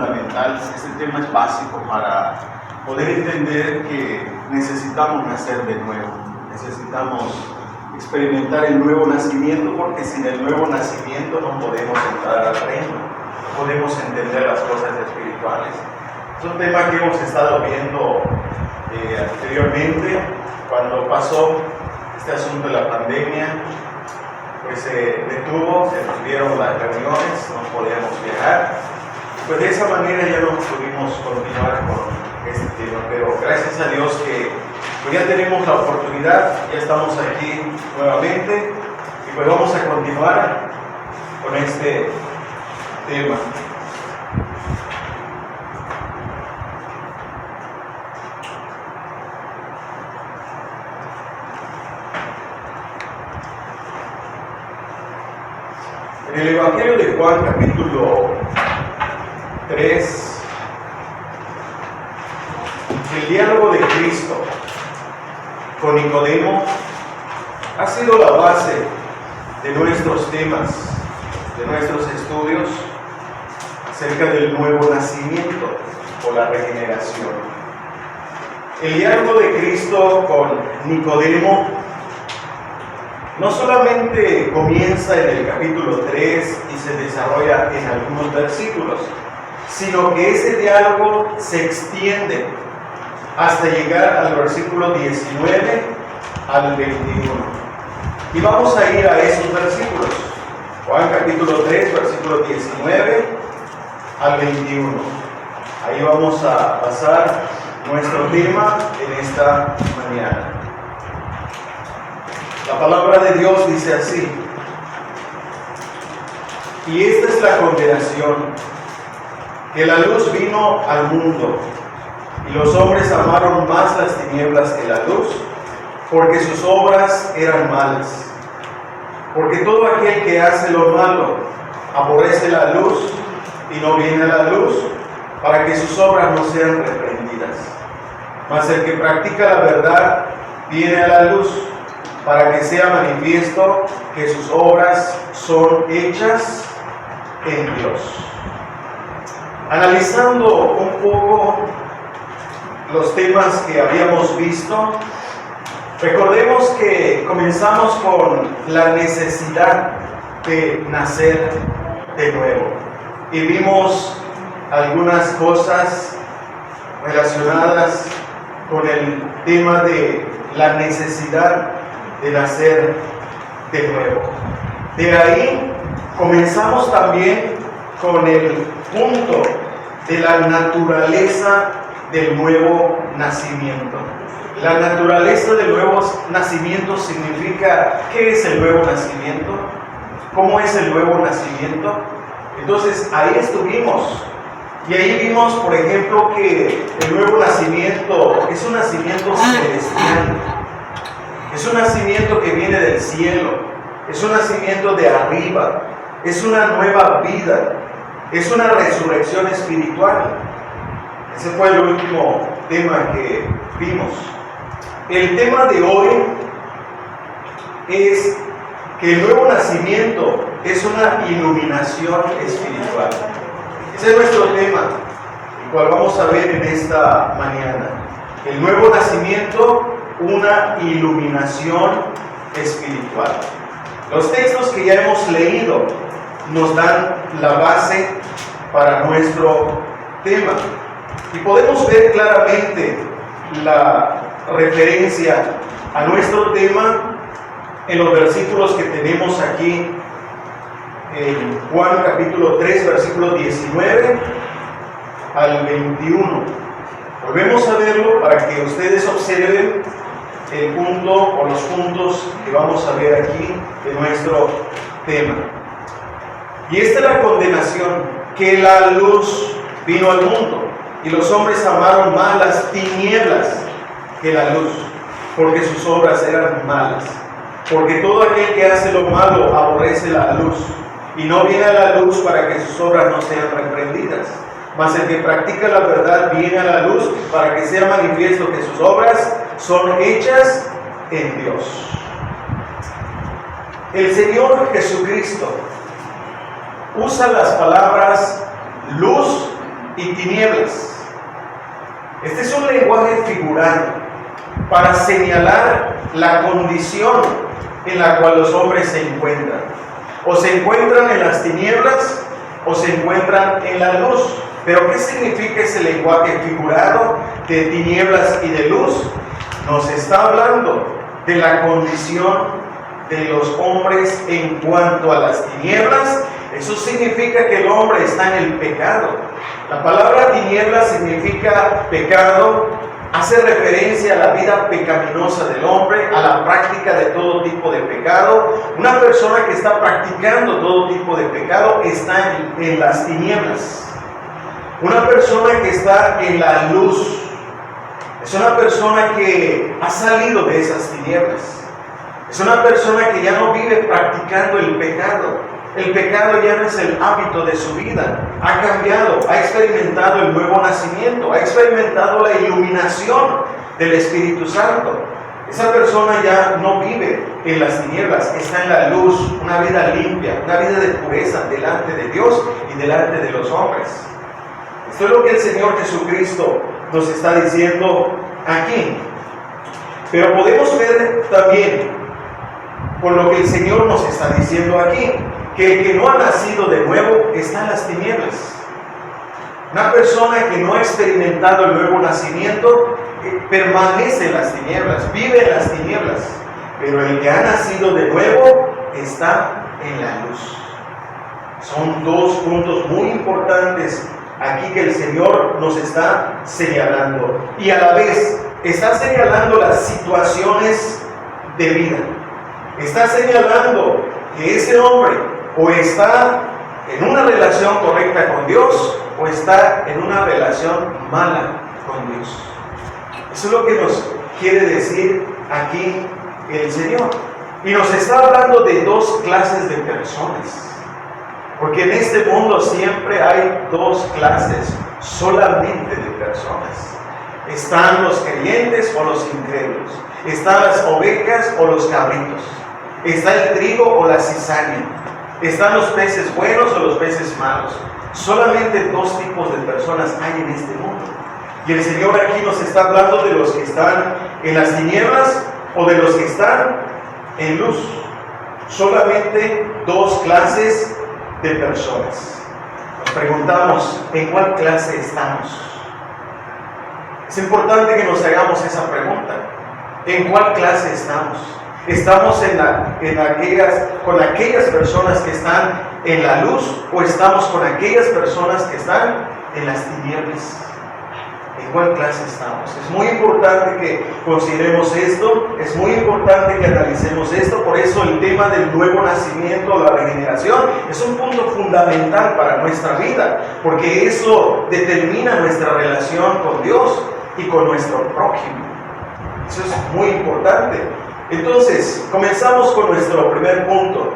fundamental, este tema es básico para poder entender que necesitamos nacer de nuevo, necesitamos experimentar el nuevo nacimiento, porque sin el nuevo nacimiento no podemos entrar al reino, no podemos entender las cosas espirituales. Es un tema que hemos estado viendo anteriormente, cuando pasó este asunto de la pandemia, pues se detuvo, se detuvieron las reuniones, no podíamos viajar, pues de esa manera ya no pudimos continuar con este tema, pero gracias a Dios que pues ya tenemos la oportunidad, ya estamos aquí nuevamente y pues vamos a continuar con este tema. En el Evangelio de Juan, capítulo 3, el diálogo de Cristo con Nicodemo ha sido la base de nuestros temas, de nuestros estudios acerca del nuevo nacimiento o la regeneración. El diálogo de Cristo con Nicodemo no solamente comienza en el capítulo 3 y se desarrolla en algunos versículos, sino que ese diálogo se extiende hasta llegar al versículo 19 al 21. Y vamos a ir a esos versículos. Juan capítulo 3, versículo 19 al 21. Ahí vamos a pasar nuestro tema en esta mañana. La palabra de Dios dice así: y esta es la condenación, que la luz vino al mundo, y los hombres amaron más las tinieblas que la luz, porque sus obras eran malas. Porque todo aquel que hace lo malo aborrece la luz y no viene a la luz, para que sus obras no sean reprendidas. Mas el que practica la verdad viene a la luz, para que sea manifiesto que sus obras son hechas en Dios. Analizando un poco los temas que habíamos visto, recordemos que comenzamos con la necesidad de nacer de nuevo y vimos algunas cosas relacionadas con el tema de la necesidad de nacer de nuevo. De ahí comenzamos también con el punto de la naturaleza del nuevo nacimiento. La naturaleza del nuevo nacimiento significa, ¿qué es el nuevo nacimiento? ¿Cómo es el nuevo nacimiento? Entonces ahí estuvimos. Y ahí vimos, por ejemplo, que el nuevo nacimiento es un nacimiento celestial. Es un nacimiento que viene del cielo, es un nacimiento de arriba, es una nueva vida, es una resurrección espiritual. Ese fue el último tema que vimos. El tema de hoy es que el nuevo nacimiento es una iluminación espiritual. Ese es nuestro tema, el cual vamos a ver en esta mañana. El nuevo nacimiento, una iluminación espiritual. Los textos que ya hemos leído nos dan la base para nuestro tema y podemos ver claramente la referencia a nuestro tema en los versículos que tenemos aquí en Juan capítulo 3 versículo 19 al 21. Volvemos a verlo para que ustedes observen el punto o los puntos que vamos a ver aquí de nuestro tema. Y esta es la condenación, que la luz vino al mundo y los hombres amaron más las tinieblas que la luz, porque sus obras eran malas. Porque todo aquel que hace lo malo aborrece la luz y no viene a la luz, para que sus obras no sean reprendidas. Mas el que practica la verdad viene a la luz, para que sea manifiesto que sus obras son hechas en Dios. El Señor Jesucristo usa las palabras luz y tinieblas. Este es un lenguaje figurado para señalar la condición en la cual los hombres se encuentran. O se encuentran en las tinieblas o se encuentran en la luz. Pero ¿qué significa ese lenguaje figurado de tinieblas y de luz? Nos está hablando de la condición de los hombres en cuanto a las tinieblas. Eso significa que el hombre está en el pecado. La palabra tinieblas significa pecado, hace referencia a la vida pecaminosa del hombre, a la práctica de todo tipo de pecado. Una persona que está practicando todo tipo de pecado está en las tinieblas. Una persona que está en la luz es una persona que ha salido de esas tinieblas. Es una persona que ya no vive practicando el pecado. El pecado ya no es el hábito de su vida. Ha cambiado, ha experimentado el nuevo nacimiento, ha experimentado la iluminación del Espíritu Santo. Esa persona ya no vive en las tinieblas, está en la luz, una vida limpia, una vida de pureza delante de Dios y delante de los hombres. Esto es lo que el Señor Jesucristo nos está diciendo aquí. Pero podemos ver también, por lo que el Señor nos está diciendo aquí, que el que no ha nacido de nuevo está en las tinieblas. Una persona que no ha experimentado el nuevo nacimiento permanece en las tinieblas, vive en las tinieblas. Pero el que ha nacido de nuevo está en la luz. Son dos puntos muy importantes aquí que el Señor nos está señalando. Y a la vez está señalando las situaciones de vida. Está señalando que ese hombre o está en una relación correcta con Dios o está en una relación mala con Dios. Eso es lo que nos quiere decir aquí el Señor. Y nos está hablando de dos clases de personas. Porque en este mundo siempre hay dos clases solamente de personas. Están los creyentes o los incrédulos. Están las ovejas o los cabritos. Está el trigo o la cizaña. Están los peces buenos o los peces malos. Solamente dos tipos de personas hay en este mundo. Y el Señor aquí nos está hablando de los que están en las tinieblas o de los que están en luz. Solamente dos clases de personas. Nos preguntamos, ¿en cuál clase estamos? Es importante que nos hagamos esa pregunta. ¿En cuál clase estamos? ¿Estamos con aquellas personas que están en la luz o estamos con aquellas personas que están en las tinieblas? ¿En cuál clase estamos? Es muy importante que consideremos esto, es muy importante que analicemos esto. Por eso el tema del nuevo nacimiento, la regeneración, es un punto fundamental para nuestra vida, porque eso determina nuestra relación con Dios y con nuestro prójimo. Eso es muy importante. Entonces, comenzamos con nuestro primer punto.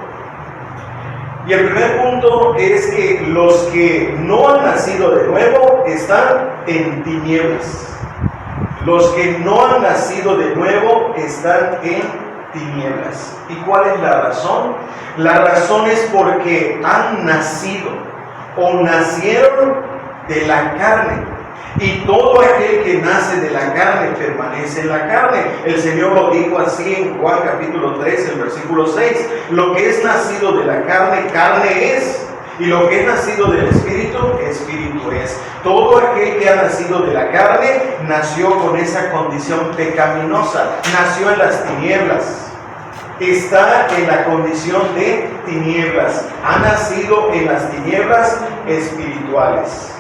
Y el primer punto es que los que no han nacido de nuevo están en tinieblas. Los que no han nacido de nuevo están en tinieblas. ¿Y cuál es la razón? La razón es porque han nacido o nacieron de la carne. Y todo aquel que nace de la carne permanece en la carne. El Señor lo dijo así en Juan capítulo 3, el versículo 6. Lo que es nacido de la carne, carne es. Y lo que es nacido del Espíritu, Espíritu es. Todo aquel que ha nacido de la carne, nació con esa condición pecaminosa. Nació en las tinieblas. Está en la condición de tinieblas. Ha nacido en las tinieblas espirituales.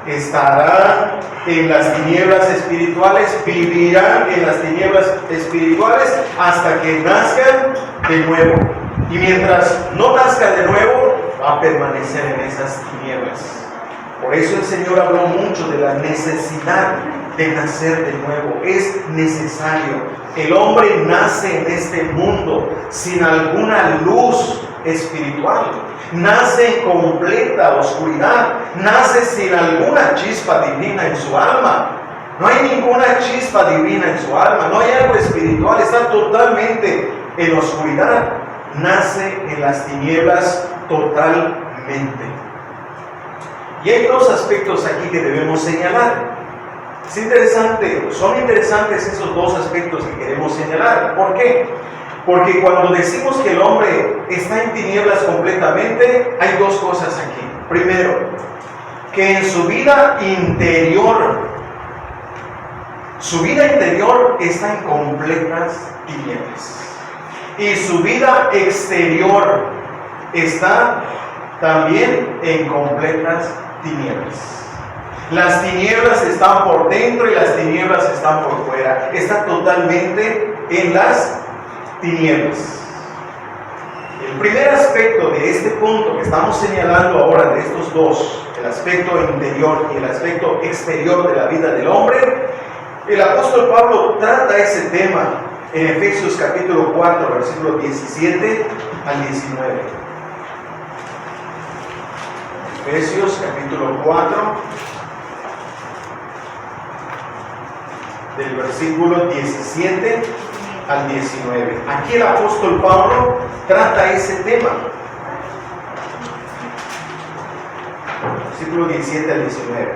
Estarán en las tinieblas espirituales, vivirán en las tinieblas espirituales hasta que nazcan de nuevo. Y mientras no nazca de nuevo, va a permanecer en esas tinieblas. Por eso el Señor habló mucho de la necesidad de nacer de nuevo. Es necesario. El hombre nace en este mundo sin alguna luz espiritual. Nace en completa oscuridad. Nace sin alguna chispa divina en su alma. No hay ninguna chispa divina en su alma. No hay algo espiritual. Está totalmente en oscuridad. Nace en las tinieblas totalmente. Y hay dos aspectos aquí que debemos señalar. Es interesante, son interesantes esos dos aspectos que queremos señalar. ¿Por qué? Porque cuando decimos que el hombre está en tinieblas completamente, hay dos cosas aquí. Primero, que en su vida interior está en completas tinieblas. Y su vida exterior está también en completas tinieblas. Las tinieblas están por dentro y las tinieblas están por fuera. Está totalmente en las tinieblas. El primer aspecto de este punto que estamos señalando ahora, de estos dos, el aspecto interior y el aspecto exterior de la vida del hombre, el apóstol Pablo trata ese tema en Efesios capítulo 4, versículos 17 al 19. Efesios capítulo 4, del versículo 17 al 19. Aquí el apóstol Pablo trata ese tema. Versículo 17 al 19.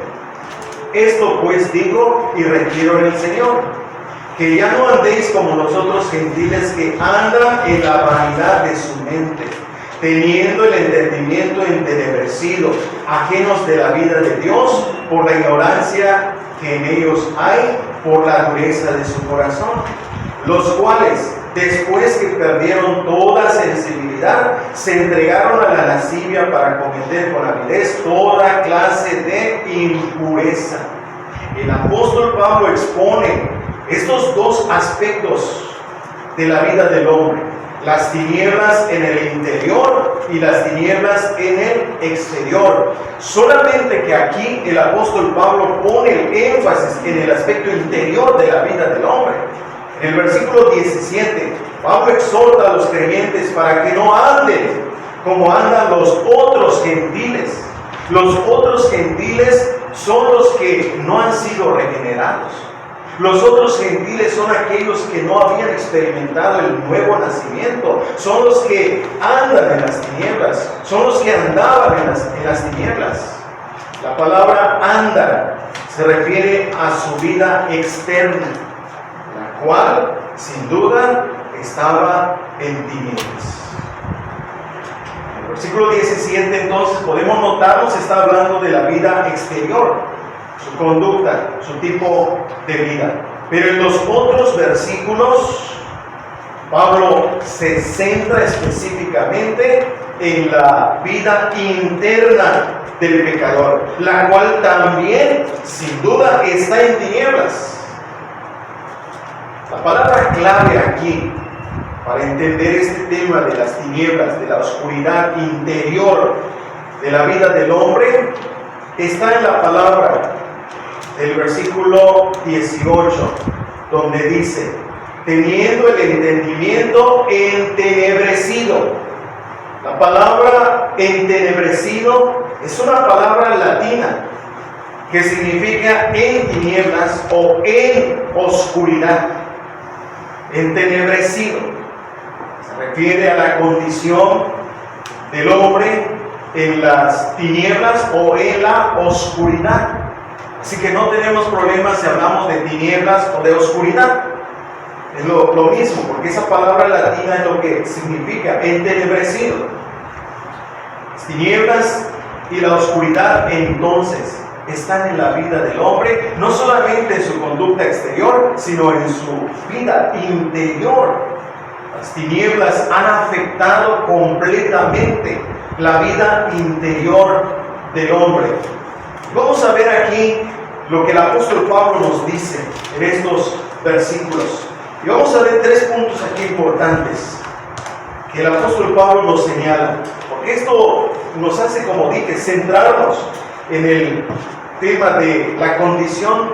Esto pues digo y requiero en el Señor, que ya no andéis como los otros gentiles que andan en la vanidad de su mente, teniendo el entendimiento entenebrecido, ajenos de la vida de Dios, por la ignorancia que en ellos hay, por la dureza de su corazón, los cuales, después que perdieron toda sensibilidad, se entregaron a la lascivia para cometer con avidez toda clase de impureza. El apóstol Pablo expone estos dos aspectos de la vida del hombre: las tinieblas en el interior y las tinieblas en el exterior. Solamente que aquí el apóstol Pablo pone el énfasis en el aspecto interior de la vida del hombre. En el versículo 17, Pablo exhorta a los creyentes para que no anden como andan los otros gentiles. Los otros gentiles son los que no han sido regenerados. Los otros gentiles son aquellos que no habían experimentado el nuevo nacimiento. Son los que andan en las tinieblas. Son los que andaban en las tinieblas. La palabra andar se refiere a su vida externa, la cual, sin duda, estaba en tinieblas. En el versículo 17, entonces, podemos notar, nos está hablando de la vida exterior, su conducta, su tipo de vida. Pero en los otros versículos, Pablo se centra específicamente en la vida interna del pecador, la cual también, sin duda, está en tinieblas. La palabra clave aquí, para entender este tema de las tinieblas, de la oscuridad interior de la vida del hombre, está en la palabra del versículo 18, donde dice: teniendo el entendimiento entenebrecido. La palabra entenebrecido es una palabra latina que significa en tinieblas o en oscuridad. Entenebrecido se refiere a la condición del hombre en las tinieblas o en la oscuridad. Así que no tenemos problemas si hablamos de tinieblas o de oscuridad. Es lo mismo, porque esa palabra latina es lo que significa entenebrecido. Las tinieblas y la oscuridad entonces están en la vida del hombre, no solamente en su conducta exterior, sino en su vida interior. Las tinieblas han afectado completamente la vida interior del hombre. Vamos a ver aquí lo que el apóstol Pablo nos dice en estos versículos. Y vamos a ver tres puntos aquí importantes que el apóstol Pablo nos señala, porque esto nos hace, como dije, centrarnos en el tema de la condición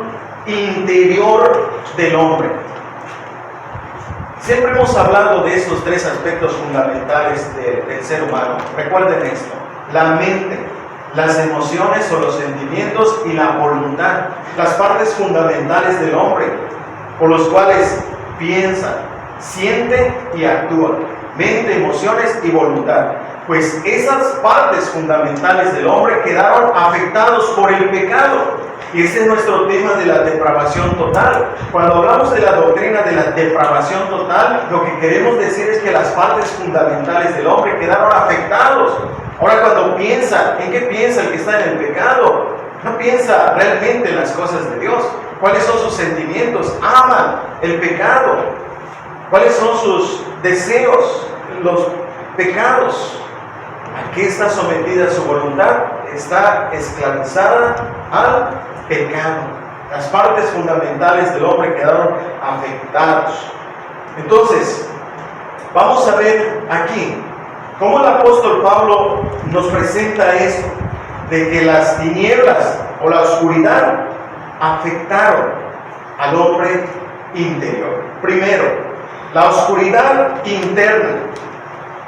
interior del hombre. Siempre hemos hablado de estos tres aspectos fundamentales del ser humano. Recuerden esto: la mente, las emociones o los sentimientos y la voluntad, las partes fundamentales del hombre, por los cuales piensa, siente y actúa. Mente, emociones y voluntad. Pues esas partes fundamentales del hombre quedaron afectados por el pecado. Y ese es nuestro tema de la depravación total. Cuando hablamos de la doctrina de la depravación total, lo que queremos decir es que las partes fundamentales del hombre quedaron afectados. Ahora, cuando piensa, ¿en qué piensa el que está en el pecado? No piensa realmente en las cosas de Dios. ¿Cuáles son sus sentimientos? Ama el pecado. ¿Cuáles son sus deseos? Los pecados. ¿A qué está sometida su voluntad? Está esclavizada al pecado. Las partes fundamentales del hombre quedaron afectados. Entonces, vamos a ver aquí cómo el apóstol Pablo nos presenta esto, de que las tinieblas o la oscuridad afectaron al hombre interior. Primero, la oscuridad interna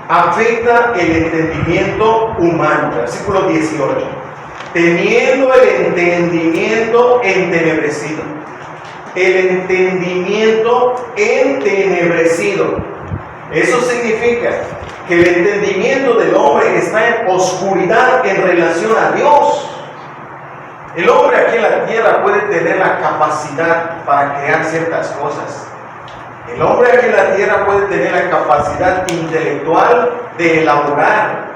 afecta el entendimiento humano. Versículo 18. Teniendo el entendimiento entenebrecido. El entendimiento entenebrecido. Eso significa que el entendimiento del hombre está en oscuridad en relación a Dios. El hombre aquí en la tierra puede tener la capacidad para crear ciertas cosas. El hombre aquí en la tierra puede tener la capacidad intelectual de elaborar,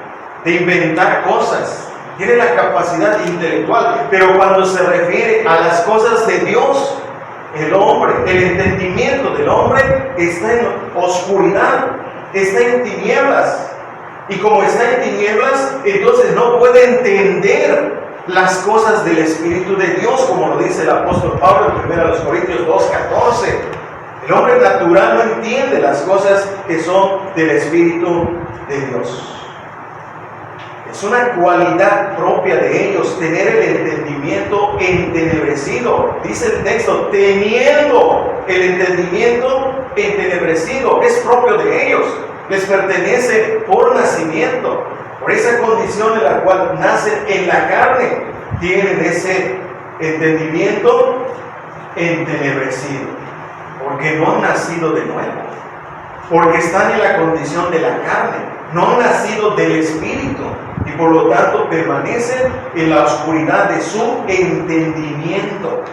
de inventar cosas. Tiene la capacidad intelectual, pero cuando se refiere a las cosas de Dios, el hombre, el entendimiento del hombre está en oscuridad, está en tinieblas. Y como está en tinieblas, entonces no puede entender las cosas del Espíritu de Dios, como lo dice el apóstol Pablo en 1 Corintios 2:14. El hombre natural no entiende las cosas que son del Espíritu de Dios. Es una cualidad propia de ellos, tener el entendimiento entenebrecido. Dice el texto, teniendo el entendimiento entenebrecido. Es propio de ellos. Les pertenece por nacimiento. Por esa condición en la cual nacen en la carne, tienen ese entendimiento entenebrecido. Porque no han nacido de nuevo. Porque están en la condición de la carne. No han nacido del Espíritu. Y por lo tanto permanecen en la oscuridad de su entendimiento.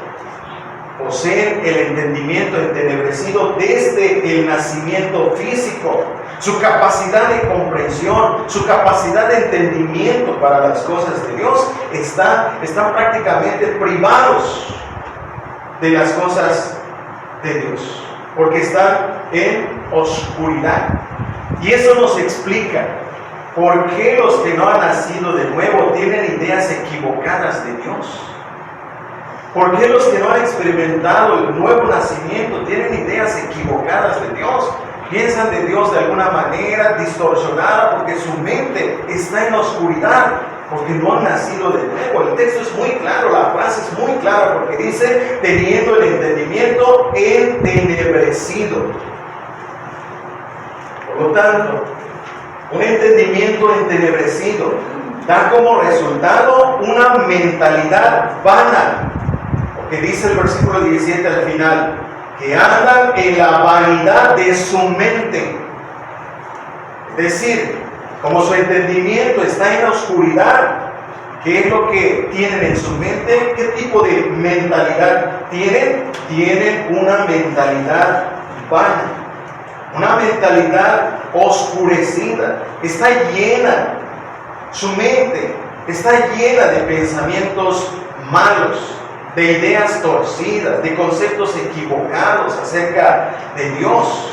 Poseen el entendimiento entenebrecido desde el nacimiento físico. Su capacidad de comprensión, su capacidad de entendimiento para las cosas de Dios están prácticamente privados de las cosas de Dios, porque están en oscuridad. Y eso nos explica por qué los que no han nacido de nuevo tienen ideas equivocadas de Dios. ¿Por qué los que no han experimentado el nuevo nacimiento tienen ideas equivocadas de Dios? Piensan de Dios de alguna manera distorsionada porque su mente está en la oscuridad, porque no han nacido de nuevo. El texto es muy claro, la frase es muy clara, porque dice, teniendo el entendimiento entenebrecido. Por lo tanto, un entendimiento entenebrecido da como resultado una mentalidad vana, porque dice el versículo 17 al final, que andan en la vanidad de su mente. Es decir, como su entendimiento está en la oscuridad, ¿qué es lo que tienen en su mente? ¿Qué tipo de mentalidad tienen? Tienen una mentalidad vana, una mentalidad oscurecida. Está llena, su mente está llena de pensamientos malos, de ideas torcidas, de conceptos equivocados acerca de Dios.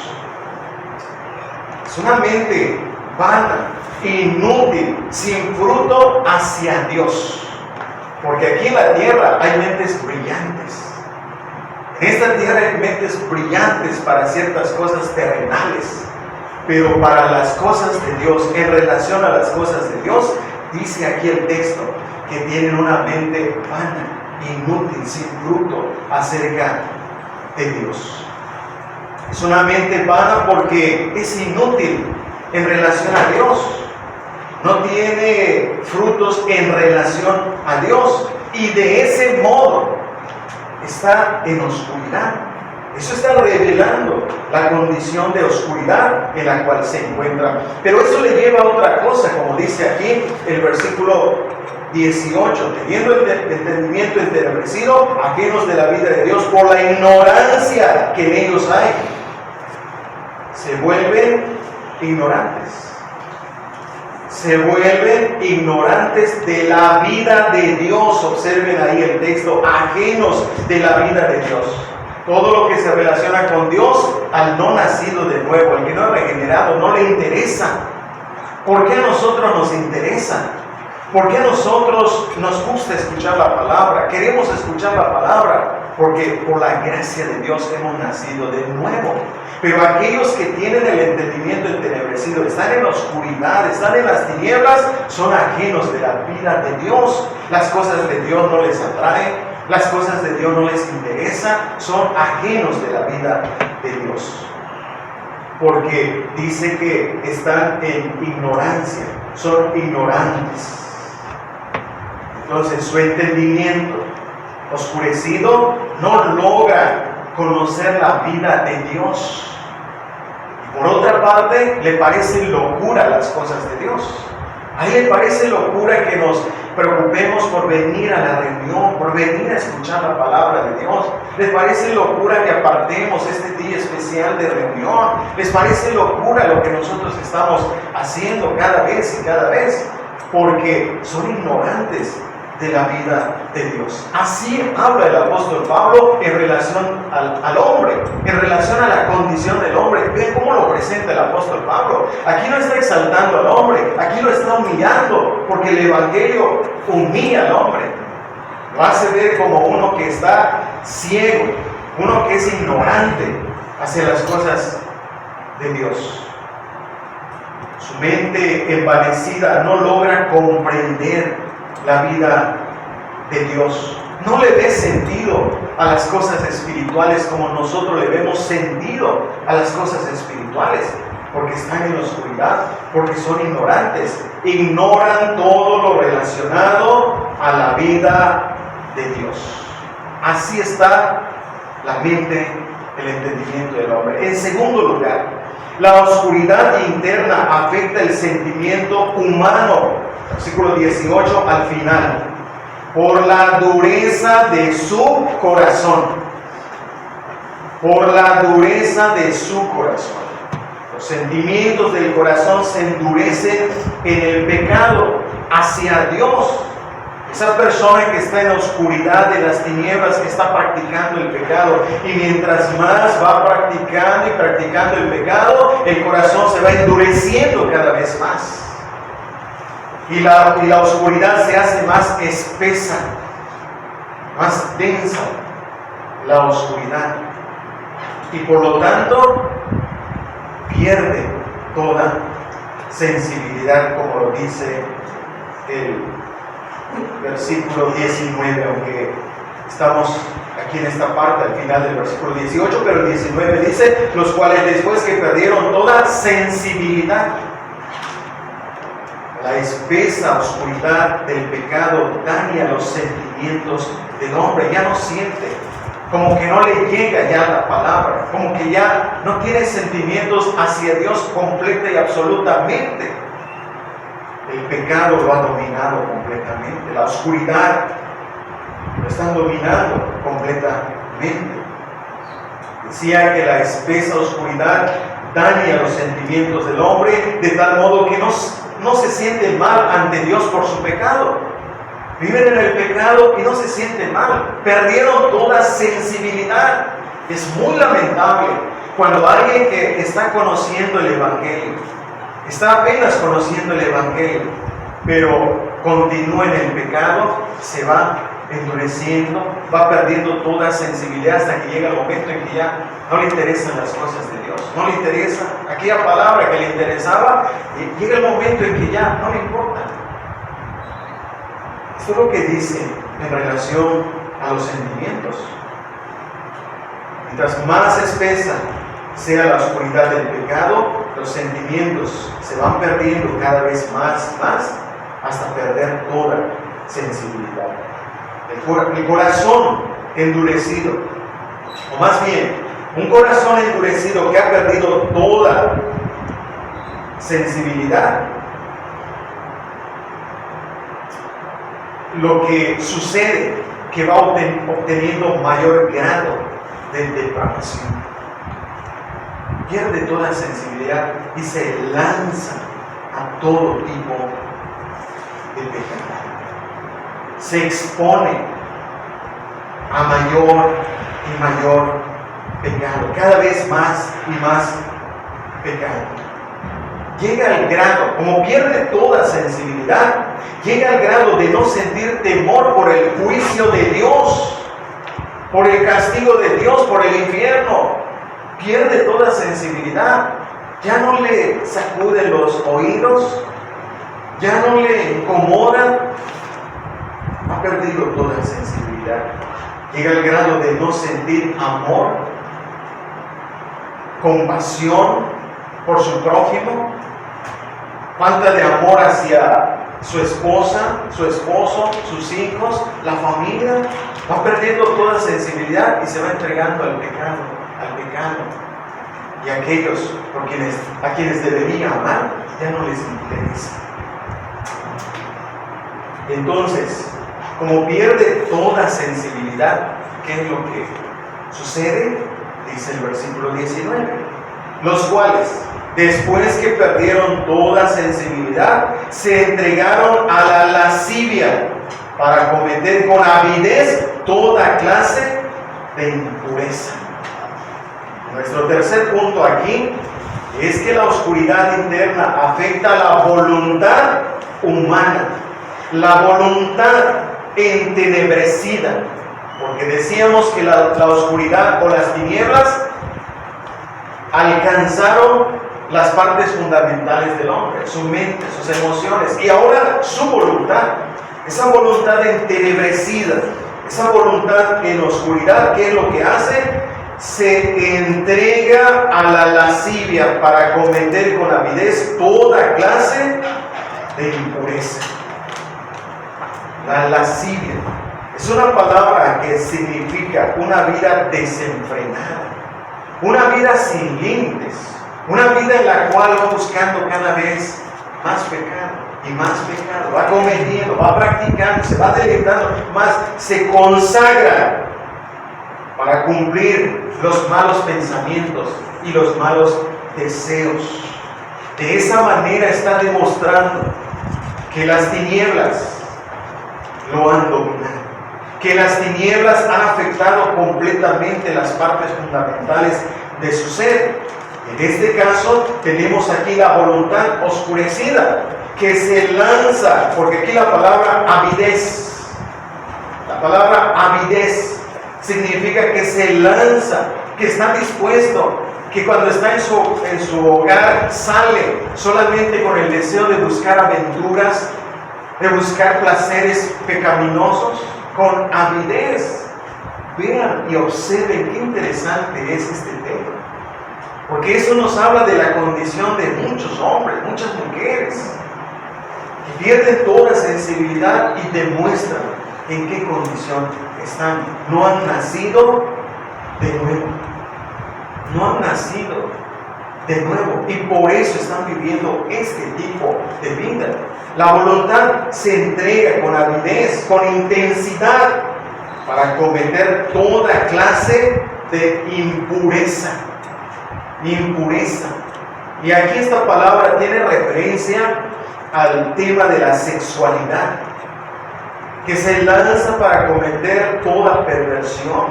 Es una mente vana, inútil, sin fruto hacia Dios. Porque aquí en la tierra hay mentes brillantes. En esta tierra hay mentes brillantes para ciertas cosas terrenales. Pero para las cosas de Dios, en relación a las cosas de Dios, dice aquí el texto que tienen una mente vana, inútil, sin fruto acerca de Dios. Es una mente vana porque es inútil en relación a Dios. No tiene frutos en relación a Dios. Y de ese modo está en oscuridad. Eso está revelando la condición de oscuridad en la cual se encuentra. Pero eso le lleva a otra cosa, como dice aquí el versículo 18, teniendo el entendimiento entenebrecido, ajenos de la vida de Dios por la ignorancia que en ellos hay. Se vuelven ignorantes. Se vuelven ignorantes de la vida de Dios. Observen ahí el texto, ajenos de la vida de Dios. Todo lo que se relaciona con Dios, al no nacido de nuevo, al que no es regenerado, no le interesa. ¿Por qué a nosotros nos interesa? ¿Por qué a nosotros nos gusta escuchar la palabra? Queremos escuchar la palabra porque por la gracia de Dios hemos nacido de nuevo. Pero aquellos que tienen el entendimiento entenebrecido, están en la oscuridad, están en las tinieblas, son ajenos de la vida de Dios. Las cosas de Dios no les atraen, las cosas de Dios no les interesan, son ajenos de la vida de Dios. Porque dice que están en ignorancia, son ignorantes. Entonces su entendimiento oscurecido no logra conocer la vida de Dios. Y por otra parte, le parecen locura las cosas de Dios. A él le parece locura que nos preocupemos por venir a la reunión, por venir a escuchar la palabra de Dios. Les parece locura que apartemos este día especial de reunión. Les parece locura lo que nosotros estamos haciendo cada vez y cada vez, porque son ignorantes de la vida de Dios. Así habla el apóstol Pablo en relación al hombre, en relación a la condición del hombre. Vean cómo lo presenta el apóstol Pablo. Aquí no está exaltando al hombre, aquí lo está humillando, porque el evangelio humilla al hombre. Lo hace ver como uno que está ciego, uno que es ignorante hacia las cosas de Dios. Su mente envanecida no logra comprender la vida de Dios. No le ve sentido a las cosas espirituales como nosotros le vemos sentido a las cosas espirituales, porque están en la oscuridad, porque son ignorantes. Ignoran todo lo relacionado a la vida de Dios. Así está la mente, el entendimiento del hombre. En segundo lugar, la oscuridad interna afecta el sentimiento humano. Versículo 18 al final. Por la dureza de su corazón. Por la dureza de su corazón. Los sentimientos del corazón se endurecen en el pecado hacia Dios. Esa persona que está en la oscuridad de las tinieblas, que está practicando el pecado, y mientras más va practicando y practicando el pecado, el corazón se va endureciendo cada vez más. Y la oscuridad se hace más espesa, más densa, la oscuridad. Y por lo tanto, pierde toda sensibilidad, como lo dice el versículo 19, aunque estamos aquí en esta parte, al final del versículo 18, pero el 19 dice, los cuales después que perdieron toda sensibilidad, la espesa oscuridad del pecado daña los sentimientos del hombre, ya no siente, como que no le llega ya la palabra, como que ya no tiene sentimientos hacia Dios completa y absolutamente. El pecado lo ha dominado completamente, la oscuridad lo están dominando completamente. Decía que la espesa oscuridad daña los sentimientos del hombre de tal modo que no se siente mal ante Dios por su pecado. Viven en el pecado y no se sienten mal. Perdieron toda sensibilidad. Es muy lamentable cuando alguien que está conociendo el Evangelio, está apenas conociendo el Evangelio, pero continúa en el pecado, se va endureciendo, va perdiendo toda sensibilidad hasta que llega el momento en que ya no le interesan las cosas de Dios, no le interesa aquella palabra que le interesaba, y llega el momento en que ya no le importa. Esto es lo que dice en relación a los sentimientos. Mientras más espesa sea la oscuridad del pecado, los sentimientos se van perdiendo cada vez más hasta perder toda sensibilidad. El corazón endurecido, o más bien, Un corazón endurecido que ha perdido toda sensibilidad. Lo que sucede que va obteniendo mayor grado de depravación. Pierde toda sensibilidad y se lanza a todo tipo de pecado. Se expone a mayor y mayor pecado, cada vez más y más pecado. Llega al grado, como pierde toda sensibilidad, llega al grado de no sentir temor por el juicio de Dios, por el castigo de Dios, por el infierno. Pierde toda sensibilidad, ya no le sacuden los oídos, ya no le incomoda, ha perdido toda sensibilidad. Llega al grado de no sentir amor, compasión por su prójimo, falta de amor hacia su esposa, su esposo, sus hijos, la familia. Va perdiendo toda sensibilidad y se va entregando al pecado. Y aquellos a quienes debería amar ya no les interesa. Entonces, como pierde toda sensibilidad, ¿qué es lo que sucede? Dice el versículo 19. Los cuales, después que perdieron toda sensibilidad, se entregaron a la lascivia para cometer con avidez toda clase de impureza. Nuestro tercer punto aquí es que la oscuridad interna afecta la voluntad humana, la voluntad entenebrecida, porque decíamos que la oscuridad o las tinieblas alcanzaron las partes fundamentales del hombre, su mente, sus emociones, y ahora su voluntad, esa voluntad entenebrecida, esa voluntad en oscuridad, ¿qué es lo que hace? Se entrega a la lascivia para cometer con avidez toda clase de impureza. La lascivia es una palabra que significa una vida desenfrenada, una vida sin límites, una vida en la cual va buscando cada vez más pecado y más pecado, va cometiendo, va practicando, se va deleitando más, se consagra para cumplir los malos pensamientos y los malos deseos. De esa manera está demostrando que las tinieblas lo han dominado, que las tinieblas han afectado completamente las partes fundamentales de su ser. En este caso tenemos aquí la voluntad oscurecida que se lanza, porque aquí la palabra avidez significa que se lanza, que está dispuesto, que cuando está en su hogar sale solamente con el deseo de buscar aventuras, de buscar placeres pecaminosos, con avidez. Vean y observen qué interesante es este tema, porque eso nos habla de la condición de muchos hombres, muchas mujeres, que pierden toda sensibilidad y demuestran en qué condición están. No han nacido de nuevo. No han nacido de nuevo. Y por eso están viviendo este tipo de vida. La voluntad se entrega con avidez, con intensidad, para cometer toda clase de impureza. Impureza. Y aquí esta palabra tiene referencia al tema de la sexualidad, que se lanza para cometer toda perversión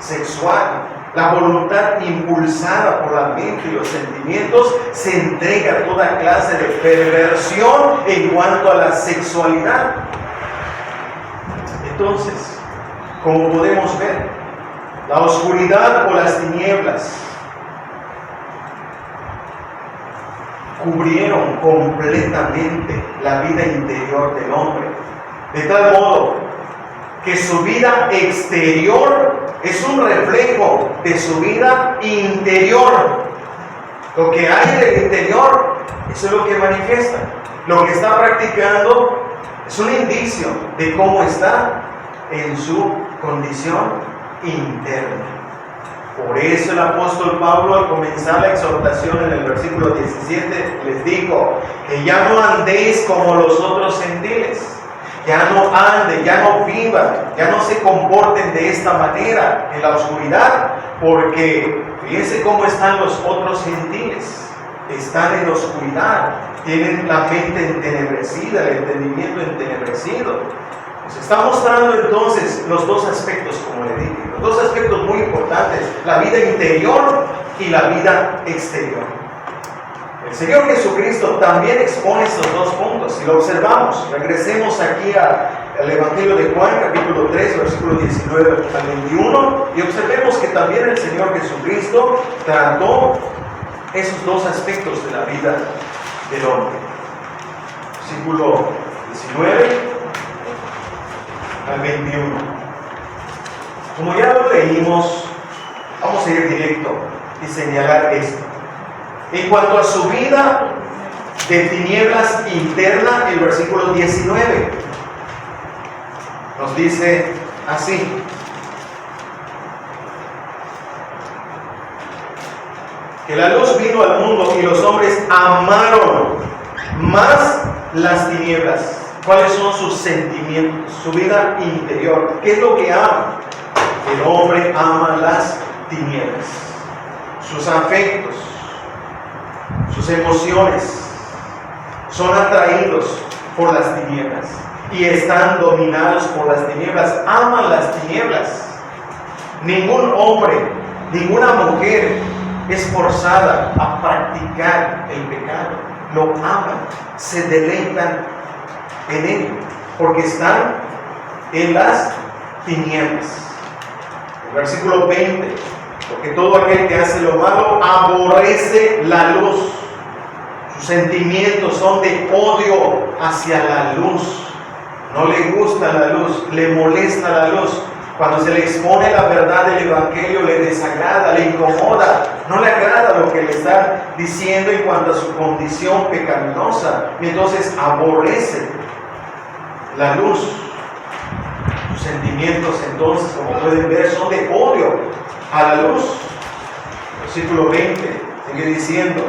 sexual. La voluntad impulsada por la mente y los sentimientos se entrega a toda clase de perversión en cuanto a la sexualidad. Entonces, como podemos ver, la oscuridad o las tinieblas cubrieron completamente la vida interior del hombre, de tal modo que su vida exterior es un reflejo de su vida interior. Lo que hay del interior, eso es lo que manifiesta. Lo que está practicando es un indicio de cómo está en su condición interna. Por eso el apóstol Pablo, al comenzar la exhortación en el versículo 17, les dijo que ya no andéis como los otros gentiles. Ya no anden, ya no vivan, ya no se comporten de esta manera en la oscuridad, porque fíjense cómo están los otros gentiles. Están en la oscuridad, tienen la mente entenebrecida, el entendimiento entenebrecido. Nos está mostrando entonces los dos aspectos, como le dije, los dos aspectos muy importantes, la vida interior y la vida exterior. El Señor Jesucristo también expone estos dos puntos. Si lo observamos, regresemos aquí al Evangelio de Juan, capítulo 3, versículo 19 al 21, y observemos que también el Señor Jesucristo trató esos dos aspectos de la vida del hombre. Versículo 19 al 21. Como ya lo leímos, vamos a ir directo y señalar esto. En cuanto a su vida de tinieblas interna, el versículo 19 nos dice así: que la luz vino al mundo y los hombres amaron más las tinieblas. ¿Cuáles son sus sentimientos? Su vida interior. ¿Qué es lo que ama? El hombre ama las tinieblas. Sus afectos, sus emociones son atraídos por las tinieblas y están dominados por las tinieblas. Aman las tinieblas. Ningún hombre, ninguna mujer es forzada a practicar el pecado. Lo aman, se deleitan en él, porque están en las tinieblas. El versículo 20: porque todo aquel que hace lo malo aborrece la luz. Sus sentimientos son de odio hacia la luz. No le gusta la luz, le molesta la luz. Cuando se le expone la verdad del Evangelio, le desagrada, le incomoda, no le agrada lo que le está diciendo en cuanto a su condición pecaminosa. Y entonces aborrece la luz. Sus sentimientos, entonces, como pueden ver, son de odio a la luz. Versículo 20 sigue diciendo: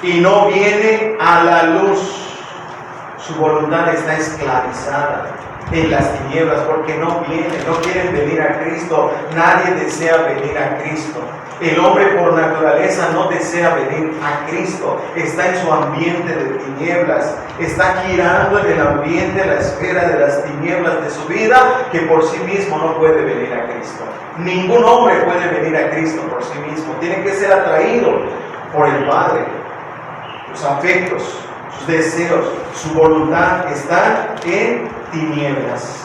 y no viene a la luz. Su voluntad está esclavizada en las tinieblas, porque no vienen, no quieren venir a Cristo. Nadie desea venir a Cristo. El hombre por naturaleza no desea venir a Cristo. Está en su ambiente de tinieblas. Está girando en el ambiente, la esfera de las tinieblas de su vida, que por sí mismo no puede venir a Cristo. Ningún hombre puede venir a Cristo por sí mismo. Tiene que ser atraído por el Padre. Sus afectos, sus deseos, su voluntad están en tinieblas.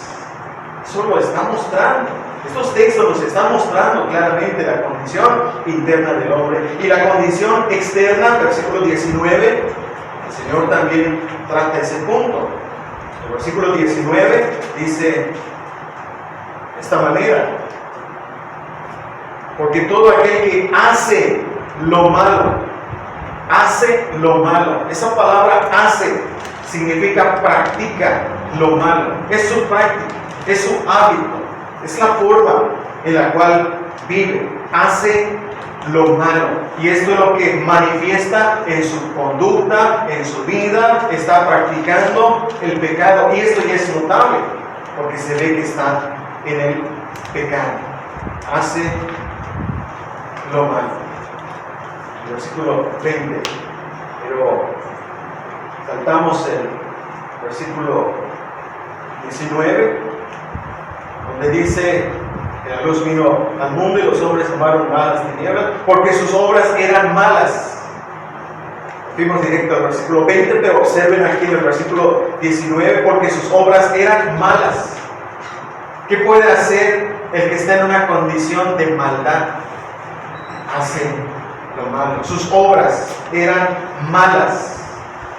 Eso lo está mostrando. Estos textos nos están mostrando claramente la condición interna del hombre. Y la condición externa, versículo 19, el Señor también trata ese punto. El versículo 19 dice de esta manera: porque todo aquel que hace lo malo, hace lo malo. Esa palabra hace significa practica lo malo. Es su práctica, es su hábito, es la forma en la cual vive. Hace lo malo. Y esto es lo que manifiesta en su conducta, en su vida. Está practicando el pecado. Y esto ya es notable, porque se ve que está en el pecado. Hace lo malo. El versículo 20, pero saltamos el versículo 19, donde dice que la luz vino al mundo y los hombres amaron más las tinieblas, porque sus obras eran malas. Fuimos directo al versículo 20, pero observen aquí en el versículo 19, porque sus obras eran malas. ¿Qué puede hacer el que está en una condición de maldad? Hace lo malo. Sus obras eran malas.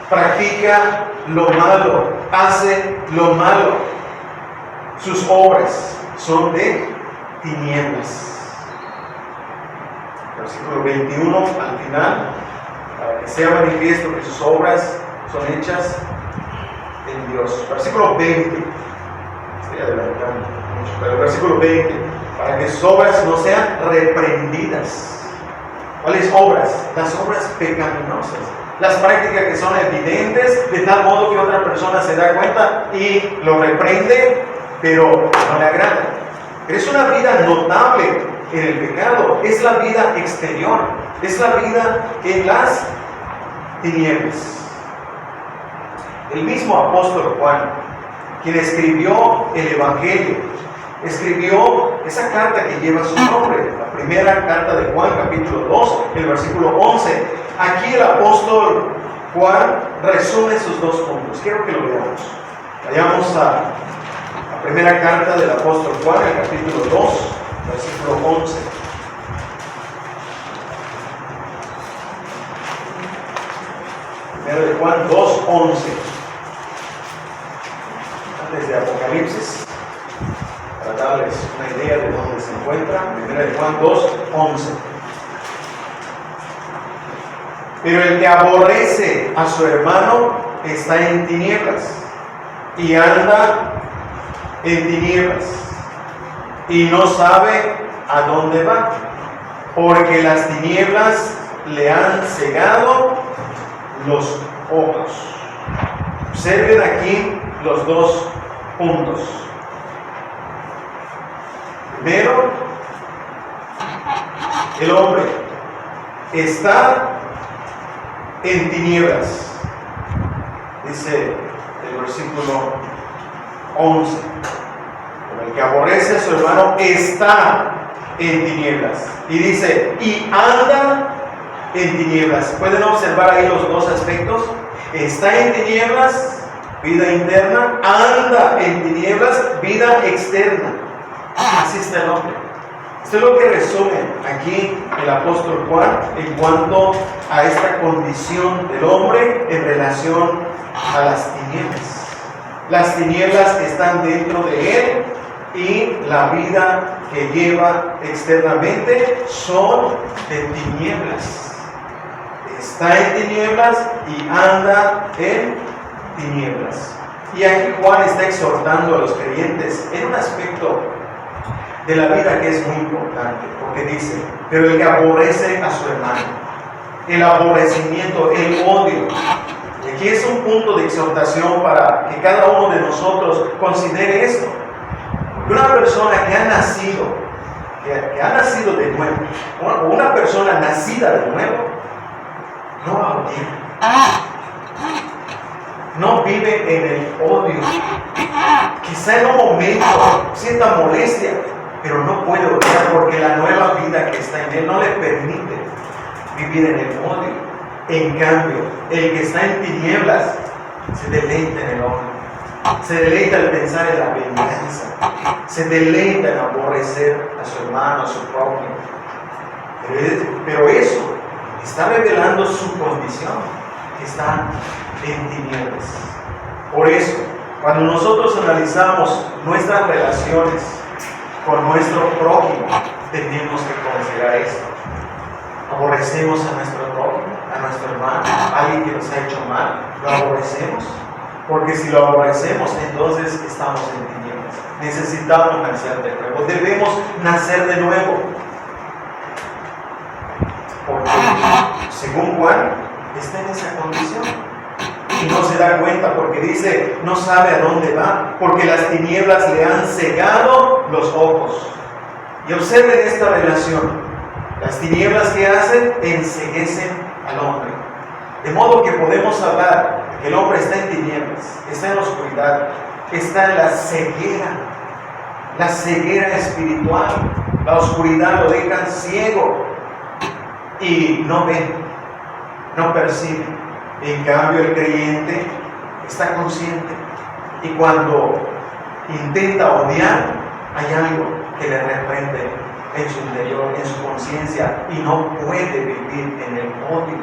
Practica lo malo. Hace lo malo. Sus obras son de tinieblas. Versículo 21 al final: para que sea manifiesto que sus obras son hechas en Dios. Versículo 20. Estoy adelantando mucho, pero el versículo 20: para que sus obras no sean reprendidas. ¿Cuáles obras? Las obras pecaminosas. Las prácticas que son evidentes, de tal modo que otra persona se da cuenta y lo reprende, pero no le agrada. Es una vida notable en el pecado, es la vida exterior, es la vida en las tinieblas. El mismo apóstol Juan, quien escribió el Evangelio, escribió esa carta que lleva su nombre, la primera carta de Juan, capítulo 2, el versículo 11. Aquí el apóstol Juan resume sus dos puntos. Quiero que lo veamos. Vayamos a la primera carta del apóstol Juan, el capítulo 2, versículo 11. Primero de Juan 2, 11. Antes de Apocalipsis, para darles una idea de dónde se encuentra, primera de Juan 2, 11. Pero el que aborrece a su hermano está en tinieblas y anda en tinieblas y no sabe a dónde va, porque las tinieblas le han cegado los ojos. Observen aquí los dos puntos. Primero, el hombre está en tinieblas, dice el versículo 11. Pero el que aborrece a su hermano está en tinieblas. Y dice, y anda en tinieblas. ¿Pueden observar ahí los dos aspectos? Está en tinieblas, vida interna, anda en tinieblas, vida externa. Así está el hombre. Esto es lo que resume aquí el apóstol Juan en cuanto a esta condición del hombre en relación a las tinieblas. Las tinieblas están dentro de él y la vida que lleva externamente son de tinieblas. Está en tinieblas y anda en tinieblas. Y aquí Juan está exhortando a los creyentes en un aspecto de la vida que es muy importante, porque dice, pero el que aborrece a su hermano, el aborrecimiento, el odio. Y aquí es un punto de exhortación para que cada uno de nosotros considere esto. Una persona que ha nacido de nuevo, o una persona nacida de nuevo, no va a odiar. No vive en el odio. Quizá en un momento sienta molestia, pero no puede odiar porque la nueva vida que está en él no le permite vivir en el odio. En cambio, el que está en tinieblas se deleita en el odio, se deleita al pensar en la venganza, se deleita en aborrecer a su hermano, a su prójimo. Pero eso está revelando su condición, que está en tinieblas. Por eso, cuando nosotros analizamos nuestras relaciones con nuestro prójimo, tenemos que considerar esto. Aborrecemos a nuestro prójimo, a nuestro hermano, a alguien que nos ha hecho mal, lo aborrecemos. Porque si lo aborrecemos, entonces estamos en tinieblas. Necesitamos nacer de nuevo, debemos nacer de nuevo. Porque, según Juan, está en esa condición. Y no se da cuenta porque dice, no sabe a dónde va, porque las tinieblas le han cegado los ojos. Y observen esta relación. Las tinieblas que hacen enceguecen al hombre. De modo que podemos hablar de que el hombre está en tinieblas, está en la oscuridad, está en la ceguera espiritual. La oscuridad lo dejan ciego y no ve, no percibe. En cambio, el creyente está consciente y cuando intenta odiar, hay algo que le reprende en su interior, en su conciencia, y no puede vivir en el odio,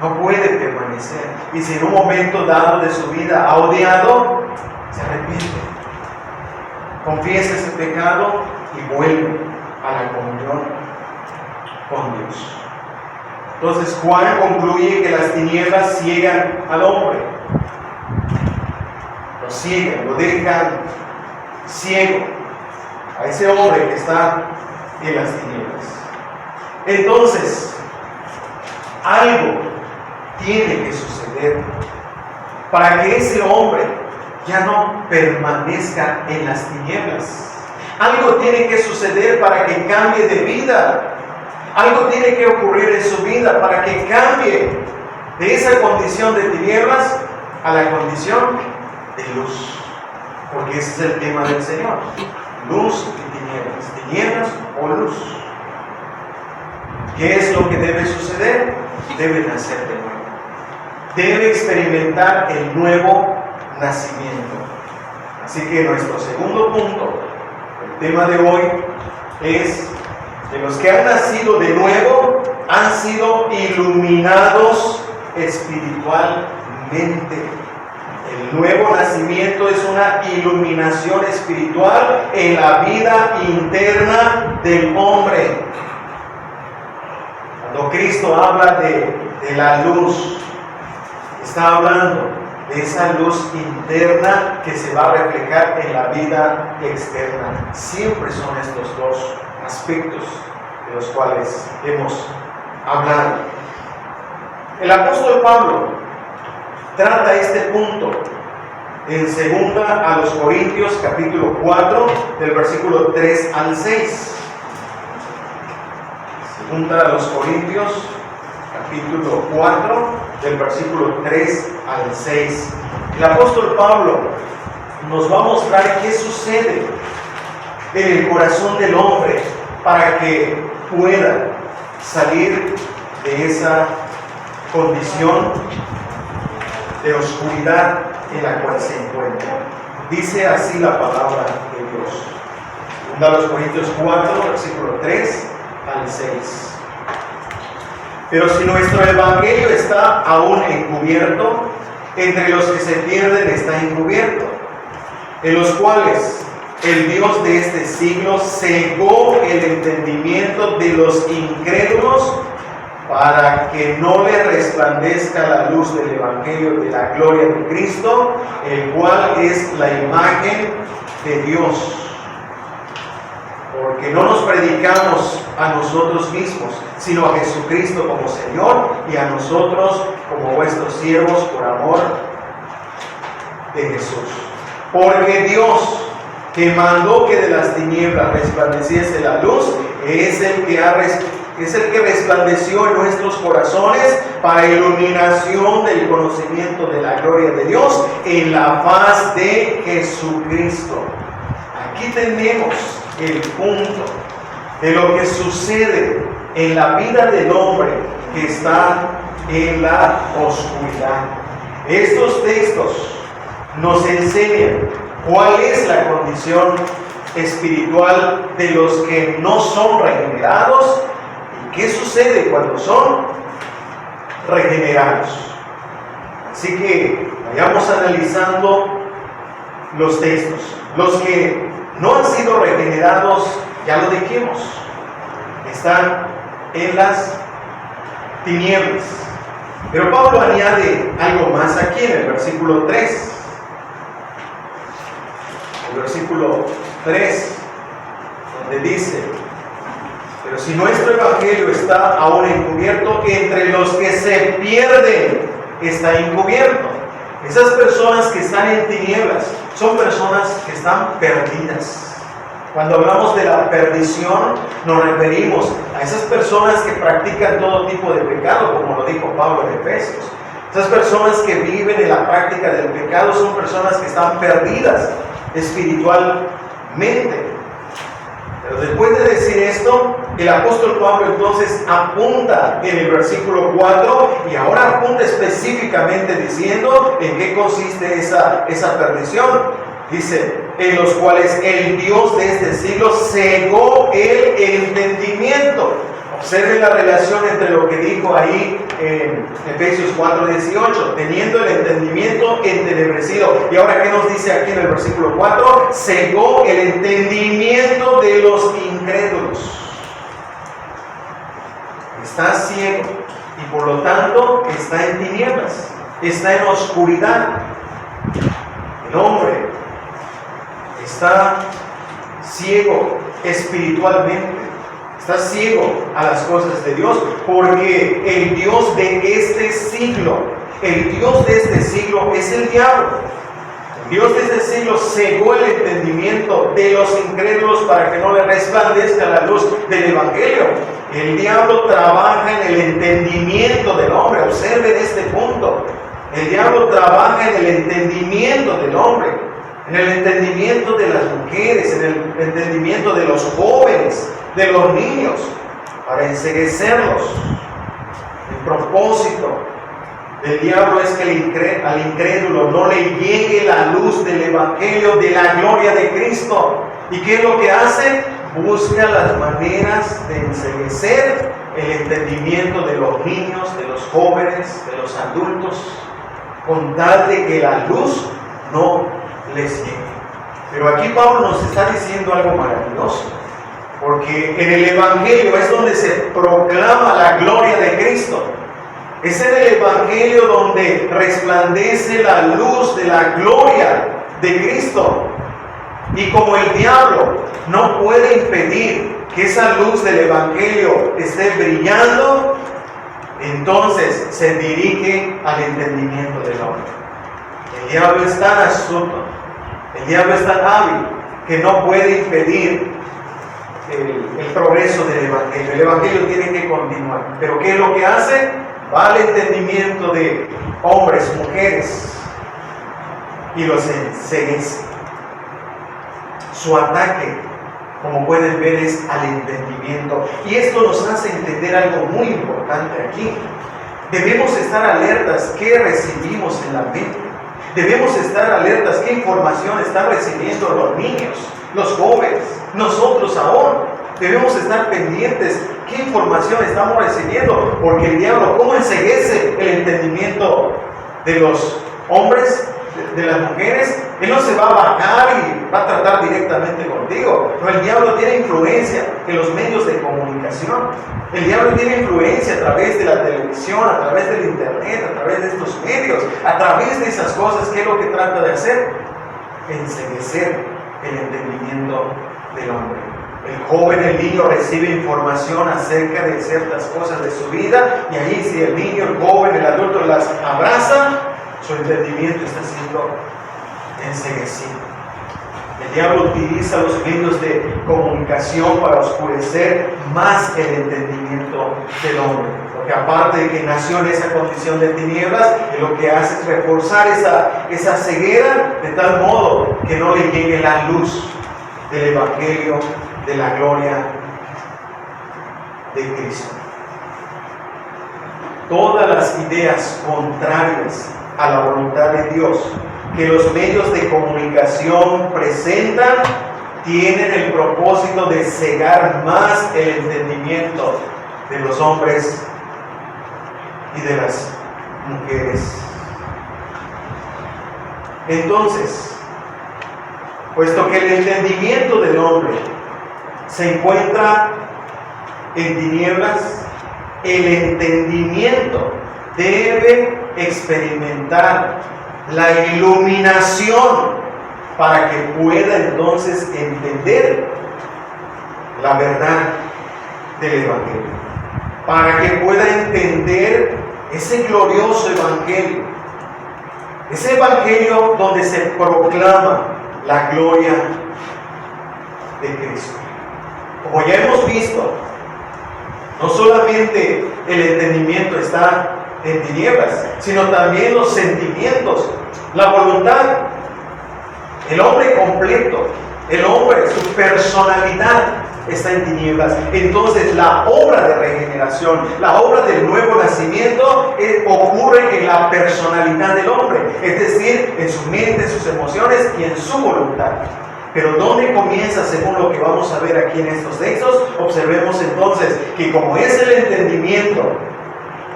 no puede permanecer. Y si en un momento dado de su vida ha odiado, se arrepiente, confiesa ese pecado y vuelve a la comunión con Dios. Entonces Juan concluye que las tinieblas ciegan al hombre, lo ciegan, lo dejan ciego. a ese hombre que está en las tinieblas. Entonces, algo tiene que suceder para que ese hombre ya no permanezca en las tinieblas. Algo tiene que suceder para que cambie de vida. Algo tiene que ocurrir en su vida para que cambie de esa condición de tinieblas a la condición de luz. Porque ese es el tema del Señor. Luz y tinieblas. Tinieblas o luz. ¿Qué es lo que debe suceder? Debe nacer de nuevo. Debe experimentar el nuevo nacimiento. Así que nuestro segundo punto, el tema de hoy, es que los que han nacido de nuevo han sido iluminados espiritualmente. El nuevo nacimiento es una iluminación espiritual en la vida interna del hombre. Cuando Cristo habla de la luz, está hablando de esa luz interna que se va a reflejar en la vida externa. Siempre son estos dos aspectos de los cuales hemos hablado. El apóstol Pablo trata este punto en 2 a los Corintios capítulo 4 del versículo 3 al 6. 2 a los Corintios capítulo 4 del versículo 3 al 6. El apóstol Pablo nos va a mostrar qué sucede en el corazón del hombre para que pueda salir de esa condición de oscuridad en la cual se encuentra. Dice así la palabra de Dios. 2 a los Corintios 4, versículo 3 al 6. Pero si nuestro evangelio está aún encubierto, entre los que se pierden está encubierto, en los cuales el Dios de este siglo cegó el entendimiento de los incrédulos para que no le resplandezca la luz del evangelio de la gloria de Cristo, el cual es la imagen de Dios. Porque no nos predicamos a nosotros mismos, sino a Jesucristo como Señor y a nosotros como vuestros siervos por amor de Jesús. Porque Dios, que mandó que de las tinieblas resplandeciese la luz, es el que resplandeció en nuestros corazones para iluminación del conocimiento de la gloria de Dios en la faz de Jesucristo. Aquí tenemos el punto de lo que sucede en la vida del hombre que está en la oscuridad. Estos textos nos enseñan cuál es la condición espiritual de los que no son regenerados y qué sucede cuando son regenerados. Así que vayamos analizando los textos. Los que no han sido regenerados, ya lo dijimos, están en las tinieblas. Pero Pablo añade algo más aquí en el versículo 3. El versículo 3, donde dice: pero si nuestro evangelio está aún encubierto, entre los que se pierden está encubierto. Esas personas que están en tinieblas son personas que están perdidas. Cuando hablamos de la perdición, nos referimos a esas personas que practican todo tipo de pecado, como lo dijo Pablo en Efesios. Esas personas que viven en la práctica del pecado son personas que están perdidas espiritualmente. Pero después de decir esto, el apóstol Pablo entonces apunta en el versículo 4 y ahora apunta específicamente diciendo en qué consiste esa perdición. Dice: en los cuales el Dios de este siglo cegó el entendimiento. Observen la relación entre lo que dijo ahí en Efesios 4:18, teniendo el entendimiento entenebrecido. Y ahora, ¿qué nos dice aquí en el versículo 4? Cegó el entendimiento de los incrédulos. Está ciego y por lo tanto está en tinieblas, está en oscuridad. El hombre está ciego espiritualmente. Estás ciego a las cosas de Dios, porque el Dios de este siglo, el Dios de este siglo es el diablo. El Dios de este siglo cegó el entendimiento de los incrédulos para que no le resplandezca la luz del Evangelio. El diablo trabaja en el entendimiento del hombre. Observen este punto. El diablo trabaja en el entendimiento del hombre, en el entendimiento de las mujeres, en el entendimiento de los jóvenes, de los niños, para enceguecerlos. El propósito del diablo es que al incrédulo no le llegue la luz del Evangelio, de la gloria de Cristo. ¿Y qué es lo que hace? Busca las maneras de enceguecer el entendimiento de los niños, de los jóvenes, de los adultos, con tal de que la luz no les llegue. Pero aquí Pablo nos está diciendo algo maravilloso, porque en el Evangelio es donde se proclama la gloria de Cristo. Es en el Evangelio donde resplandece la luz de la gloria de Cristo. Y como el diablo no puede impedir que esa luz del Evangelio esté brillando, entonces se dirige al entendimiento del hombre. El diablo es tan astuto, el diablo es tan hábil, que no puede impedir el progreso del Evangelio. El Evangelio tiene que continuar. Pero ¿qué es lo que hace? Va al entendimiento de hombres, mujeres, y los enceguece. Su ataque, como pueden ver, es al entendimiento. Y esto nos hace entender algo muy importante aquí. Debemos estar alertas qué recibimos en la mente. Debemos estar alertas qué información están recibiendo los niños, los jóvenes, nosotros aún. Debemos estar pendientes qué información estamos recibiendo, porque el diablo, ¿cómo enceguece el entendimiento de los hombres, de las mujeres? Él no se va a bajar y va a tratar directamente contigo. No, el diablo tiene influencia en los medios de comunicación. El diablo tiene influencia a través de la televisión, a través del internet, a través de estos medios, a través de esas cosas. ¿Qué es lo que trata de hacer? Enceguecer el entendimiento del hombre. El joven, el niño recibe información acerca de ciertas cosas de su vida, y ahí si el niño, el joven, el adulto las abraza, su entendimiento está siendo enceguecido. El diablo utiliza los medios de comunicación para oscurecer más el entendimiento del hombre. Porque aparte de que nació en esa condición de tinieblas, lo que hace es reforzar esa ceguera de tal modo que no le llegue la luz del Evangelio, de la gloria de Cristo. Todas las ideas contrarias a la voluntad de Dios que los medios de comunicación presentan tienen el propósito de cegar más el entendimiento de los hombres y de las mujeres. Entonces, puesto que el entendimiento del hombre se encuentra en tinieblas, el entendimiento debe experimentar la iluminación para que pueda entonces entender la verdad del Evangelio, para que pueda entender ese glorioso Evangelio, ese Evangelio donde se proclama la gloria de Cristo. Como ya hemos visto, no solamente el entendimiento está en tinieblas, sino también los sentimientos, la voluntad, el hombre completo, el hombre, su personalidad está en tinieblas. Entonces la obra de regeneración, la obra del nuevo nacimiento ocurre en la personalidad del hombre, es decir, en su mente, en sus emociones y en su voluntad. Pero ¿dónde comienza según lo que vamos a ver aquí en estos textos? Observemos entonces que como es el entendimiento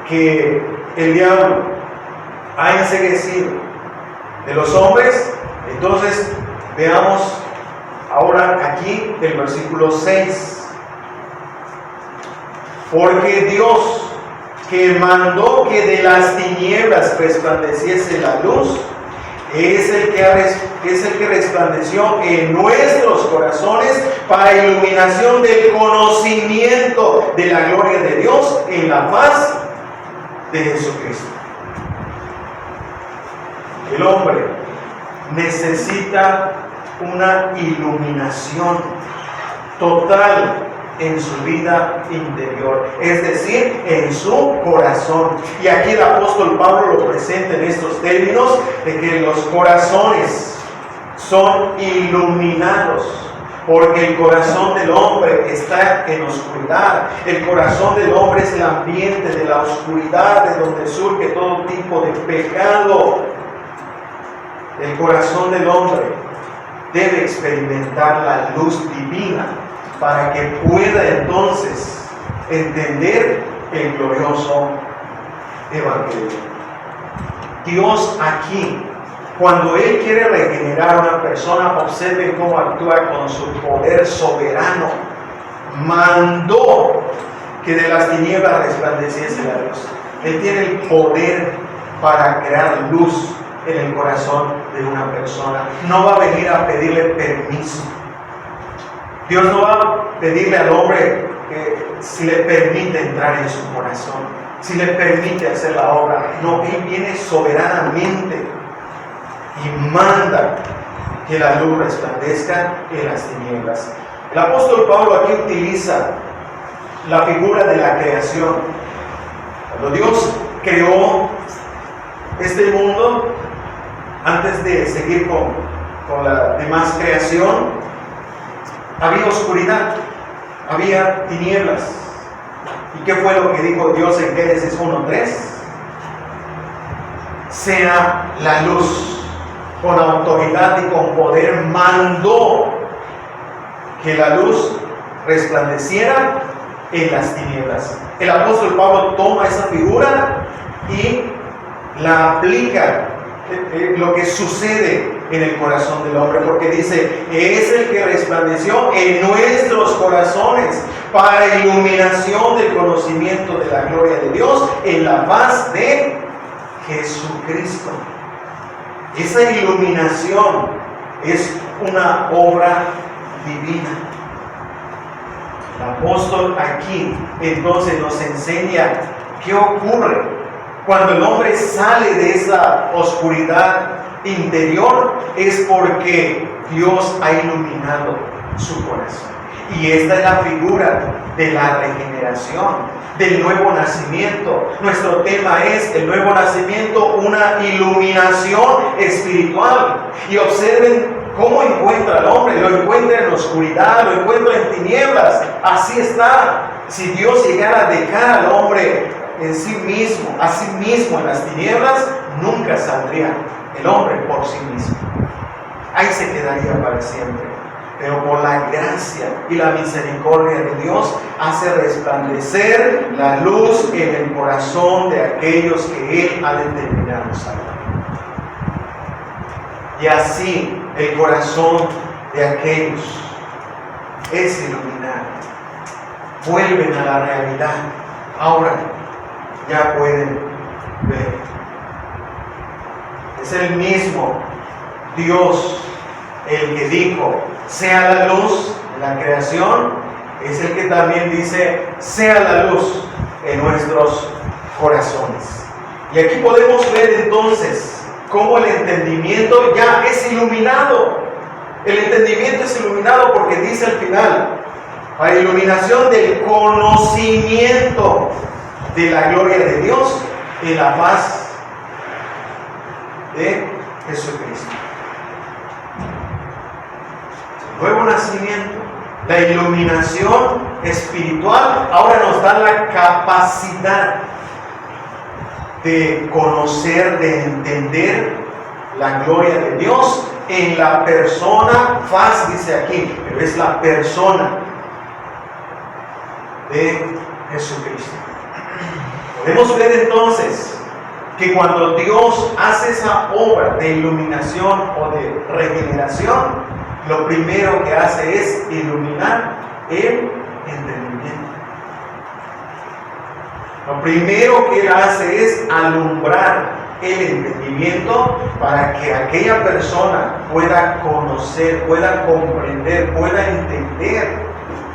que el diablo ha enceguecido de los hombres, entonces veamos ahora aquí el versículo 6. Porque Dios, que mandó que de las tinieblas resplandeciese la luz, es el que resplandeció en nuestros corazones para iluminación del conocimiento de la gloria de Dios en la faz de Jesucristo. El hombre necesita una iluminación total en su vida interior, es decir, en su corazón. Y aquí el apóstol Pablo lo presenta en estos términos de que los corazones son iluminados, porque el corazón del hombre está en oscuridad. El corazón del hombre es el ambiente de la oscuridad, de donde surge todo tipo de pecado. El corazón del hombre debe experimentar la luz divina para que pueda entonces entender el glorioso evangelio. Dios aquí, cuando Él quiere regenerar a una persona, observen cómo actúa con su poder soberano. Mandó que de las tinieblas resplandeciese la luz. Él tiene el poder para crear luz en el corazón de una persona. No va a venir a pedirle permiso. Dios no va a pedirle al hombre que si le permite entrar en su corazón, si le permite hacer la obra. No, Él viene soberanamente y manda que la luz resplandezca en las tinieblas. El apóstol Pablo aquí utiliza la figura de la creación. Cuando Dios creó este mundo, antes de seguir con la demás creación, había oscuridad, había tinieblas. ¿Y qué fue lo que dijo Dios en Génesis 1:3? Sea la luz. Con autoridad y con poder mandó que la luz resplandeciera en las tinieblas. El apóstol Pablo toma esa figura y la aplica lo que sucede en el corazón del hombre, porque dice, es el que resplandeció en nuestros corazones para iluminación del conocimiento de la gloria de Dios en la faz de Jesucristo. Esa iluminación es una obra divina. El apóstol aquí entonces nos enseña qué ocurre cuando el hombre sale de esa oscuridad interior. Es porque Dios ha iluminado su corazón. Y esta es la figura de la regeneración, del nuevo nacimiento. Nuestro tema es el nuevo nacimiento, una iluminación espiritual. Y observen cómo encuentra al hombre. Lo encuentra en oscuridad, lo encuentra en tinieblas. Así está. Si Dios llegara a dejar al hombre en sí mismo, a sí mismo en las tinieblas, nunca saldría el hombre por sí mismo. Ahí se quedaría para siempre. Pero por la gracia y la misericordia de Dios hace resplandecer la luz en el corazón de aquellos que Él ha determinado salvar. Y así el corazón de aquellos es iluminado. Vuelven a la realidad. Ahora ya pueden ver. Es el mismo Dios el que dijo, sea la luz en la creación, es el que también dice, sea la luz en nuestros corazones. Y aquí podemos ver entonces cómo el entendimiento ya es iluminado. El entendimiento es iluminado porque dice al final, para iluminación del conocimiento de la gloria de Dios en la faz de Jesucristo. Nuevo nacimiento, la iluminación espiritual ahora nos da la capacidad de conocer, de entender la gloria de Dios en la persona, faz dice aquí, pero es la persona de Jesucristo. Podemos ver entonces que cuando Dios hace esa obra de iluminación o de regeneración, lo primero que hace es iluminar el entendimiento. Lo primero que Él hace es alumbrar el entendimiento para que aquella persona pueda conocer, pueda comprender, pueda entender.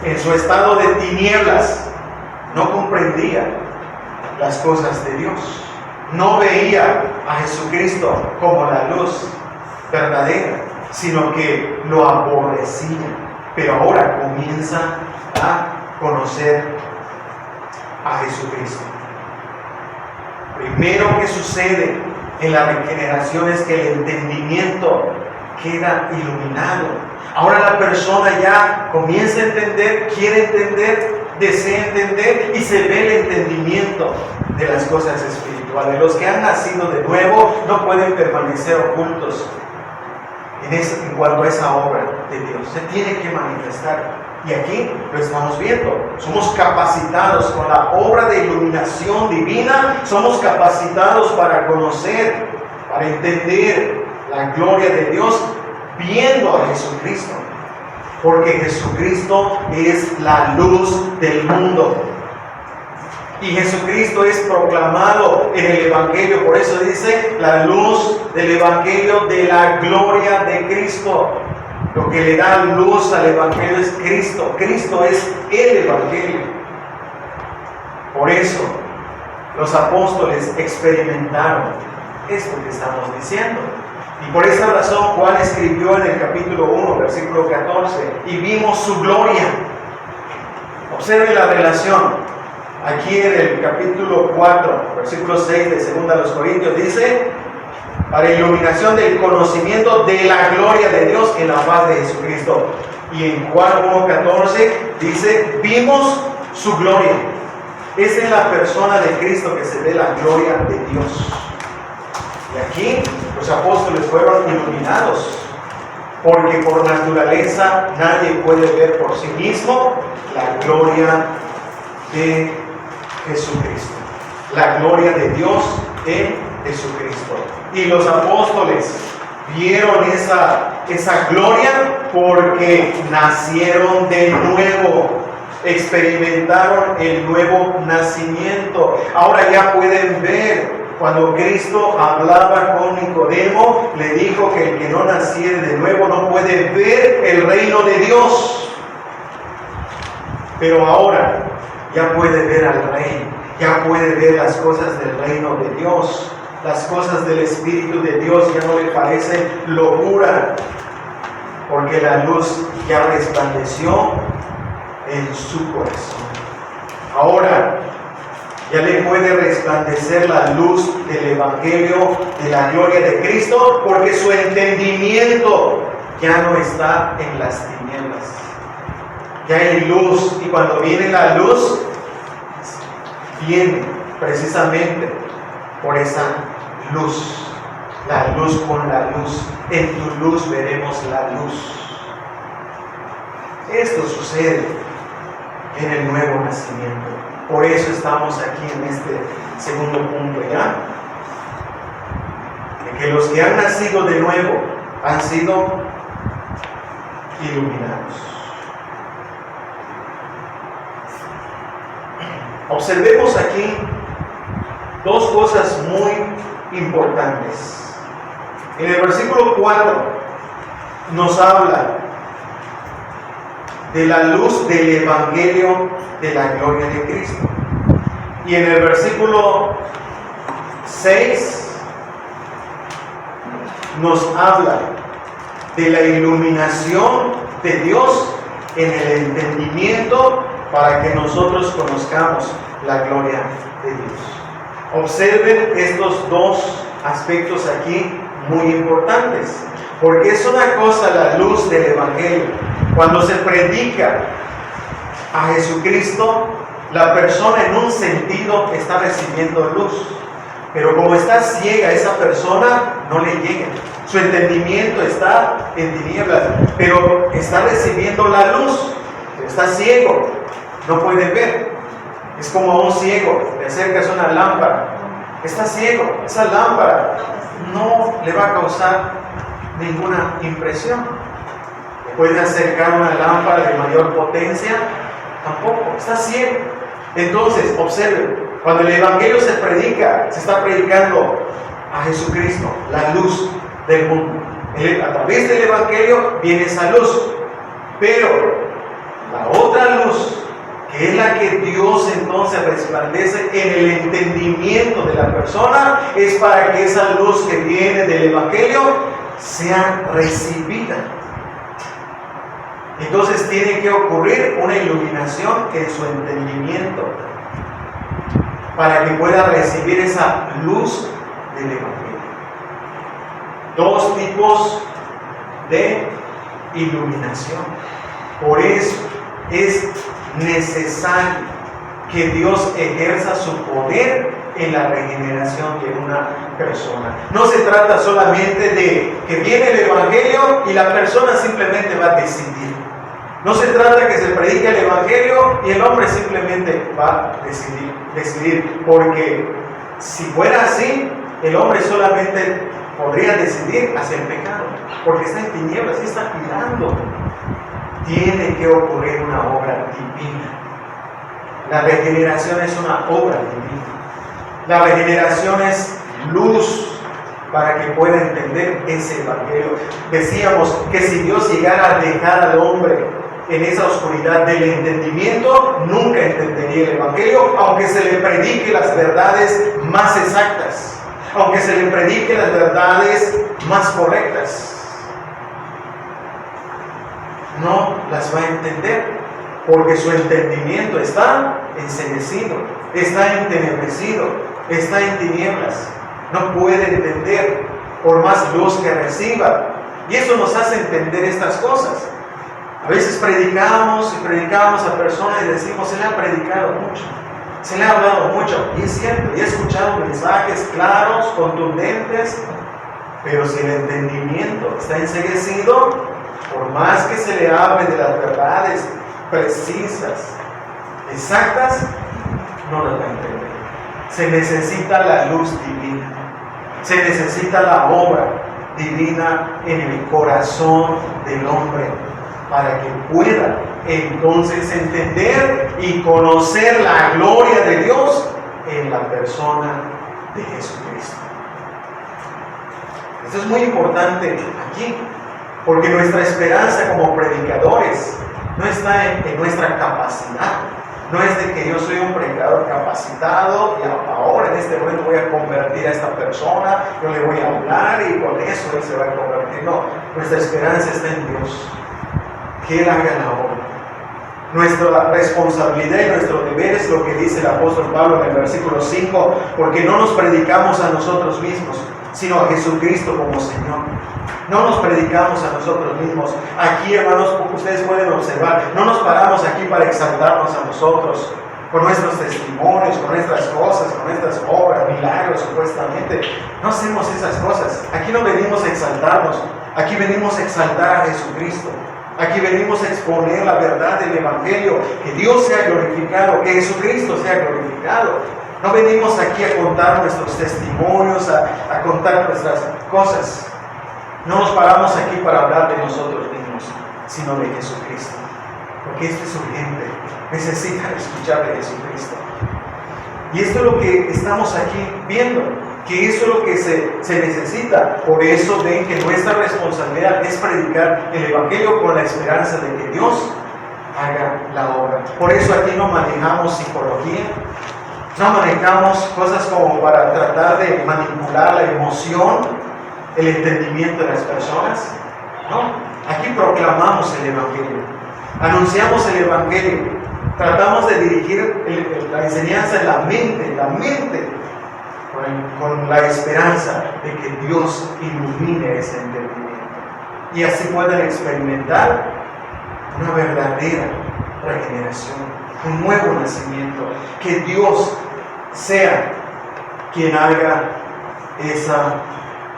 En su estado de tinieblas no comprendía las cosas de Dios, no veía a Jesucristo como la luz verdadera, sino que lo aborrecía. Pero ahora comienza a conocer a Jesucristo. Primero que sucede en la regeneración es que el entendimiento queda iluminado. Ahora la persona ya comienza a entender, quiere entender, desea entender y se ve el entendimiento de las cosas espirituales. Los que han nacido de nuevo no pueden permanecer ocultos en cuanto a esa obra de Dios. Se tiene que manifestar. Y aquí lo estamos viendo. Somos capacitados con la obra de iluminación divina. Somos capacitados para conocer, para entender la gloria de Dios, viendo a Jesucristo. Porque Jesucristo es la luz del mundo. Y Jesucristo es proclamado en el Evangelio. Por eso dice la luz del Evangelio de la gloria de Cristo. Lo que le da luz al Evangelio es Cristo. Cristo es el Evangelio. Por eso los apóstoles experimentaron esto que estamos diciendo. Y por esa razón Juan escribió en el capítulo 1, versículo 14, y vimos su gloria. Observe la relación. Aquí en el capítulo 4, versículo 6 de 2 Corintios dice, para iluminación del conocimiento de la gloria de Dios en la faz de Jesucristo. Y en Juan 1:14 dice, vimos su gloria. Esa es la persona de Cristo que se ve la gloria de Dios. Y aquí los apóstoles fueron iluminados, porque por naturaleza nadie puede ver por sí mismo la gloria de Jesucristo. La gloria de Dios en Jesucristo. Y los apóstoles vieron esa gloria porque nacieron de nuevo, experimentaron el nuevo nacimiento. Ahora ya pueden ver, cuando Cristo hablaba con Nicodemo, le dijo que el que no naciere de nuevo no puede ver el reino de Dios. Pero ahora ya puede ver al Rey, ya puede ver las cosas del reino de Dios. Las cosas del Espíritu de Dios ya no le parecen locura, porque la luz ya resplandeció en su corazón. Ahora ya le puede resplandecer la luz del Evangelio de la gloria de Cristo, porque su entendimiento ya no está en las tinieblas. Ya hay luz, y cuando viene la luz, viene precisamente por esa luz, la luz con la luz. En tu luz veremos la luz. Esto sucede en el nuevo nacimiento. Por eso estamos aquí en este segundo punto, ¿ya? De que los que han nacido de nuevo han sido iluminados. Observemos aquí dos cosas muy importantes. En el versículo 4 nos habla de la luz del Evangelio de la gloria de Cristo. Y en el versículo 6 nos habla de la iluminación de Dios en el entendimiento para que nosotros conozcamos la gloria de Dios. Observen estos dos aspectos aquí muy importantes, porque es una cosa la luz del Evangelio. Cuando se predica a Jesucristo, la persona en un sentido está recibiendo luz, pero como está ciega esa persona, no le llega. Su entendimiento está en tinieblas, pero está recibiendo la luz. Está ciego, no puede ver. Es como a un ciego, le acercas una lámpara, está ciego, esa lámpara no le va a causar ninguna impresión. Le puede acercar una lámpara de mayor potencia, tampoco, está ciego. Entonces, observen, cuando el Evangelio se predica, se está predicando a Jesucristo, la luz del mundo. A través del Evangelio viene esa luz. Pero la otra luz, que es la que Dios entonces resplandece en el entendimiento de la persona, es para que esa luz que viene del Evangelio sea recibida. Entonces tiene que ocurrir una iluminación en su entendimiento para que pueda recibir esa luz del Evangelio. Dos tipos de iluminación. Por eso es necesario que Dios ejerza su poder en la regeneración de una persona. No se trata solamente de que viene el Evangelio y la persona simplemente va a decidir. No se trata que se predique el Evangelio y el hombre simplemente va a decidir. Porque si fuera así, el hombre solamente podría decidir hacia el pecado. Porque está en tinieblas y está mirando. Tiene que ocurrir una obra divina. La regeneración es una obra divina. La regeneración es luz para que pueda entender ese Evangelio. Decíamos que si Dios llegara a dejar al hombre en esa oscuridad del entendimiento, nunca entendería el Evangelio, aunque se le predique las verdades más exactas, aunque se le predique las verdades más correctas. No las va a entender, porque su entendimiento está enceguecido, está entenebrecido, está en tinieblas. No puede entender por más luz que reciba. Y eso nos hace entender estas cosas. A veces predicamos a personas y decimos, se le ha predicado mucho, se le ha hablado mucho. Y es cierto, y he escuchado mensajes claros, contundentes, pero si el entendimiento está enceguecido, por más que se le hable de las verdades precisas, exactas, no las va a entender. Se necesita la luz divina, se necesita la obra divina en el corazón del hombre para que pueda entonces entender y conocer la gloria de Dios en la persona de Jesucristo. Esto es muy importante aquí, porque nuestra esperanza como predicadores no está en nuestra capacidad. No es de que yo soy un predicador capacitado y ahora en este momento voy a convertir a esta persona, yo le voy a hablar y con eso él se va a convertir. No, nuestra esperanza está en Dios, que Él haga la obra. Nuestra responsabilidad y nuestro deber es lo que dice el apóstol Pablo en el versículo 5, porque no nos predicamos a nosotros mismos, sino a Jesucristo como Señor. No nos predicamos a nosotros mismos. Aquí, hermanos, ustedes pueden observar, no nos paramos aquí para exaltarnos a nosotros, con nuestros testimonios, con nuestras cosas, con nuestras obras, milagros supuestamente. No hacemos esas cosas. Aquí no venimos a exaltarnos, aquí venimos a exaltar a Jesucristo. Aquí venimos a exponer la verdad del Evangelio, que Dios sea glorificado, que Jesucristo sea glorificado. No venimos aquí a contar nuestros testimonios, a contar nuestras cosas. No nos paramos aquí para hablar de nosotros mismos, sino de Jesucristo. Porque esto es urgente. Necesitan escuchar de Jesucristo. Y esto es lo que estamos aquí viendo, que eso es lo que se necesita. Por eso ven que nuestra responsabilidad es predicar el Evangelio con la esperanza de que Dios haga la obra. Por eso aquí no manejamos psicología, no manejamos cosas como para tratar de manipular la emoción, el entendimiento de las personas. No, aquí proclamamos el Evangelio, anunciamos el Evangelio, tratamos de dirigir la enseñanza en la mente, con la esperanza de que Dios ilumine ese entendimiento y así puedan experimentar una verdadera regeneración, un nuevo nacimiento, que Dios sea quien haga esa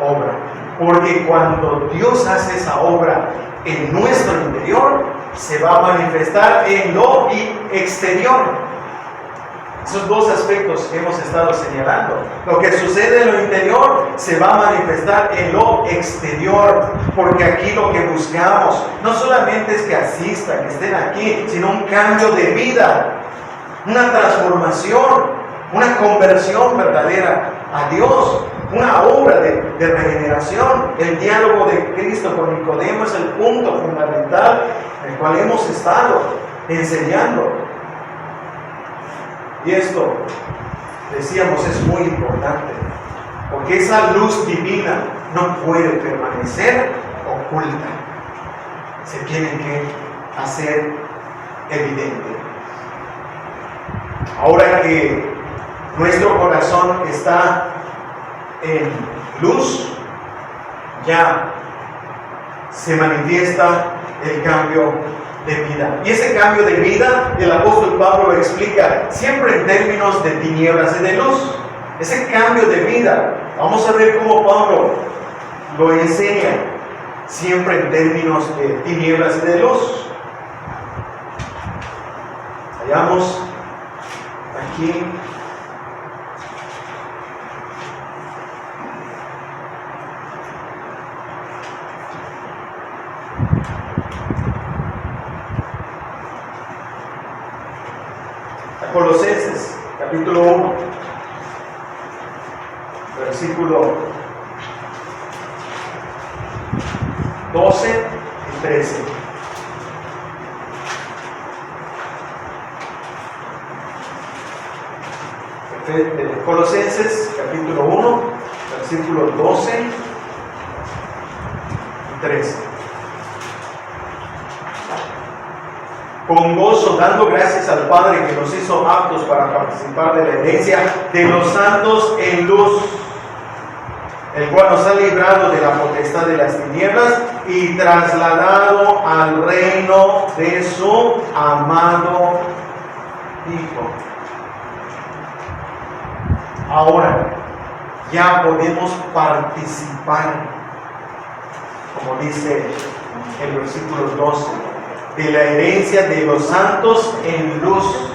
obra, porque cuando Dios hace esa obra en nuestro interior, se va a manifestar en lo exterior. Esos dos aspectos que hemos estado señalando. Lo que sucede en lo interior se va a manifestar en lo exterior, porque aquí lo que buscamos no solamente es que asistan, que estén aquí, sino un cambio de vida, una transformación, una conversión verdadera a Dios, una obra de regeneración. El diálogo de Cristo con Nicodemo es el punto fundamental en el cual hemos estado enseñando. Y esto, decíamos, es muy importante, porque esa luz divina no puede permanecer oculta. Se tiene que hacer evidente. Ahora que nuestro corazón está en luz, ya se manifiesta el cambio de vida. Y ese cambio de vida, el apóstol Pablo lo explica siempre en términos de tinieblas y de luz. Ese cambio de vida, vamos a ver cómo Pablo lo enseña siempre en términos de tinieblas y de luz. Vayamos aquí. Colosenses, capítulo 1, versículo 12 y 13. Colosenses, capítulo 1, versículo 12 y 13. Con gozo, dando gracias al Padre que nos hizo aptos para participar de la herencia de los santos en luz, el cual nos ha librado de la potestad de las tinieblas y trasladado al reino de su amado Hijo. Ahora ya podemos participar, como dice el versículo 12, de la herencia de los santos en luz.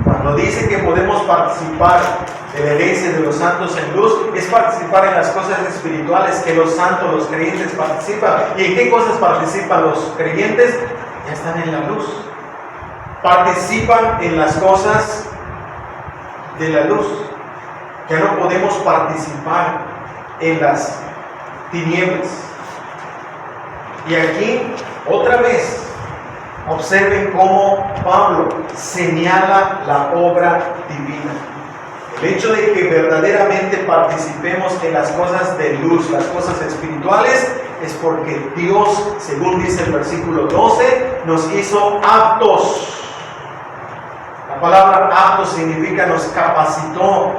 Cuando dice que podemos participar de la herencia de los santos en luz, es participar en las cosas espirituales que los santos, los creyentes participan. ¿Y en qué cosas participan los creyentes? Ya están en la luz. Participan en las cosas de la luz. Ya no podemos participar en las tinieblas. Y aquí, otra vez, observen cómo Pablo señala la obra divina. El hecho de que verdaderamente participemos en las cosas de luz, las cosas espirituales, es porque Dios, según dice el versículo 12, nos hizo aptos. La palabra aptos significa nos capacitó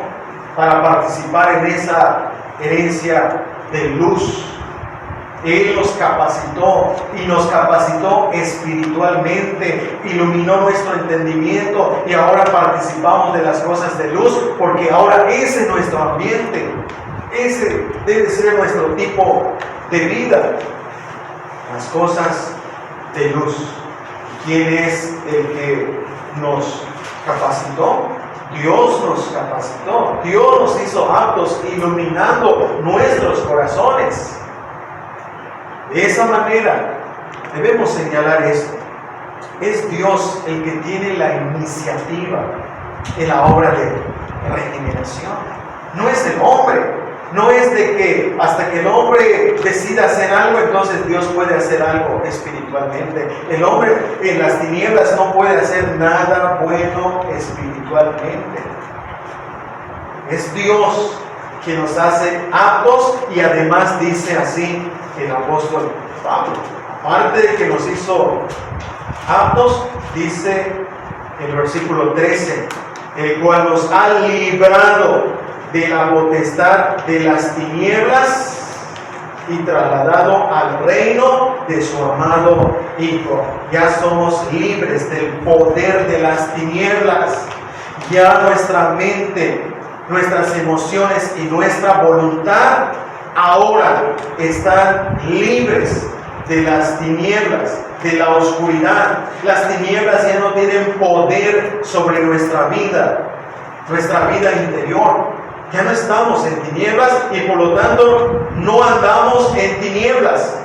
para participar en esa herencia de luz. Él nos capacitó y nos capacitó espiritualmente, iluminó nuestro entendimiento y ahora participamos de las cosas de luz, porque ahora ese es nuestro ambiente, ese debe ser nuestro tipo de vida, las cosas de luz. ¿Quién es el que nos capacitó? Dios nos capacitó, Dios nos hizo aptos, iluminando nuestros corazones. De esa manera debemos señalar esto. Es Dios el que tiene la iniciativa en la obra de regeneración. No es el hombre. No es de que hasta que el hombre decida hacer algo, entonces Dios puede hacer algo espiritualmente. El hombre en las tinieblas no puede hacer nada bueno espiritualmente. Es Dios quien nos hace aptos, y además dice así el apóstol Pablo. Aparte de que nos hizo aptos, dice el versículo 13, el cual nos ha librado de la potestad de las tinieblas y trasladado al reino de su amado Hijo. Ya somos libres del poder de las tinieblas. Ya nuestra mente, nuestras emociones y nuestra voluntad ahora están libres de las tinieblas, de la oscuridad. Las tinieblas ya no tienen poder sobre nuestra vida interior. Ya no estamos en tinieblas y por lo tanto no andamos en tinieblas.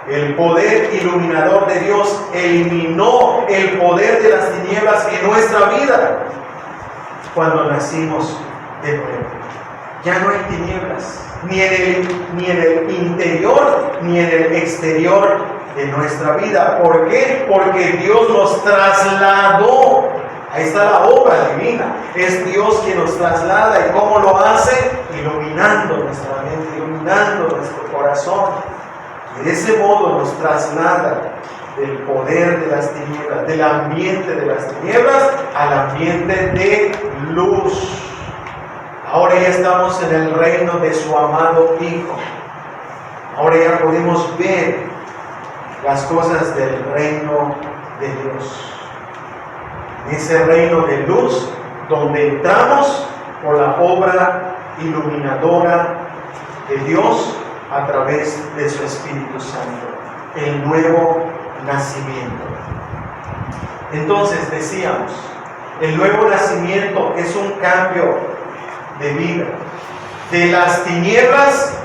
El poder iluminador de Dios eliminó el poder de las tinieblas en nuestra vida cuando nacimos de nuevo. Ya no hay tinieblas. ni en el interior, ni en el exterior de nuestra vida. ¿Por qué? Porque Dios nos trasladó. Ahí está la obra divina. Es Dios quien nos traslada. ¿Y cómo lo hace? Iluminando nuestra mente, iluminando nuestro corazón. Y de ese modo nos traslada del poder de las tinieblas, del ambiente de las tinieblas, al ambiente de luz. Ahora ya estamos en el reino de su amado Hijo. Ahora ya podemos ver las cosas del reino de Dios. En ese reino de luz donde entramos por la obra iluminadora de Dios a través de su Espíritu Santo, el nuevo nacimiento. Entonces decíamos, el nuevo nacimiento es un cambio de vida, de las tinieblas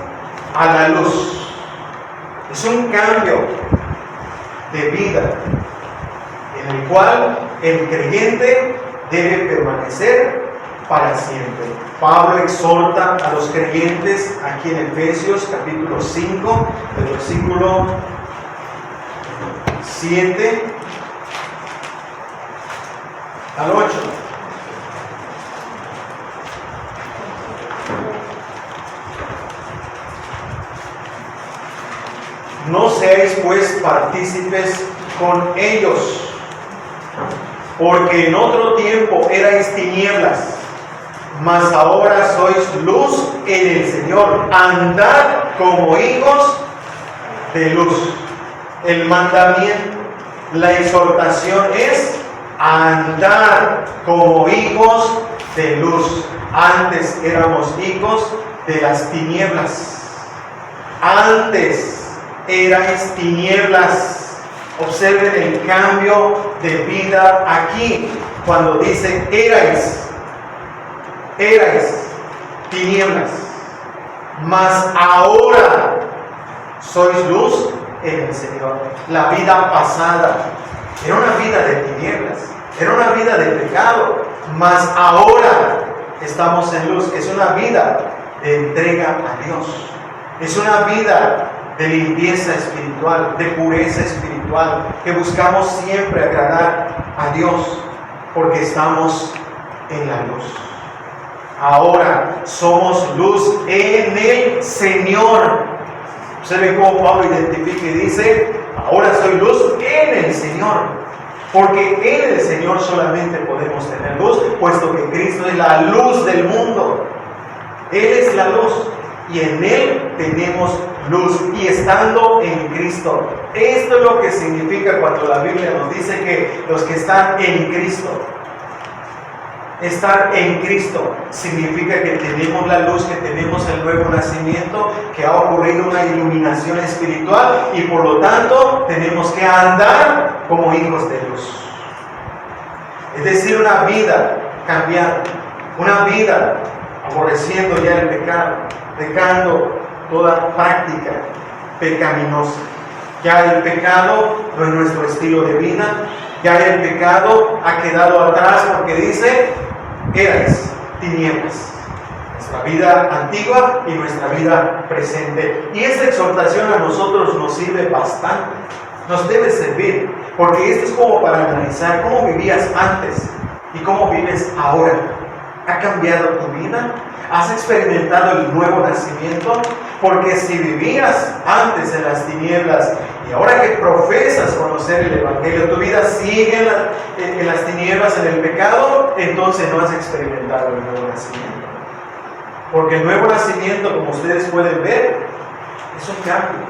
a la luz. Es un cambio de vida en el cual el creyente debe permanecer para siempre. Pablo exhorta a los creyentes aquí en Efesios capítulo 5, del versículo 7 al 8. No seáis pues partícipes con ellos, porque en otro tiempo erais tinieblas, mas ahora sois luz en el Señor. Andad como hijos de luz. El mandamiento, la exhortación es andar como hijos de luz. Antes éramos hijos de las tinieblas. Antes erais tinieblas. Observen el cambio de vida aquí, cuando dice erais tinieblas, mas ahora sois luz en el Señor. La vida pasada era una vida de tinieblas, era una vida de pecado, mas ahora estamos en luz. Es una vida de entrega a Dios, es una vida de limpieza espiritual, de pureza espiritual, que buscamos siempre agradar a Dios, porque estamos en la luz. Ahora somos luz en el Señor. Observen cómo Pablo identifica y dice, ahora soy luz en el Señor, porque en el Señor solamente podemos tener luz, puesto que Cristo es la luz del mundo. Él es la luz y en Él tenemos luz, y estando en Cristo. Esto es lo que significa cuando la Biblia nos dice que los que están en Cristo, estar en Cristo significa que tenemos la luz, que tenemos el nuevo nacimiento, que ha ocurrido una iluminación espiritual, y por lo tanto tenemos que andar como hijos de luz. Es decir, una vida cambiada, una vida aborreciendo ya el pecado, dejando toda práctica pecaminosa. Ya el pecado no es nuestro estilo de vida, ya el pecado ha quedado atrás, porque dice, erais tinieblas. Nuestra vida antigua y nuestra vida presente. Y esta exhortación a nosotros nos sirve bastante, nos debe servir, porque esto es como para analizar cómo vivías antes y cómo vives ahora. ¿Ha cambiado tu vida? ¿Has experimentado el nuevo nacimiento? Porque si vivías antes en las tinieblas y ahora que profesas conocer el Evangelio, tu vida sigue en las tinieblas, en el pecado, entonces no has experimentado el nuevo nacimiento. Porque el nuevo nacimiento, como ustedes pueden ver, es un cambio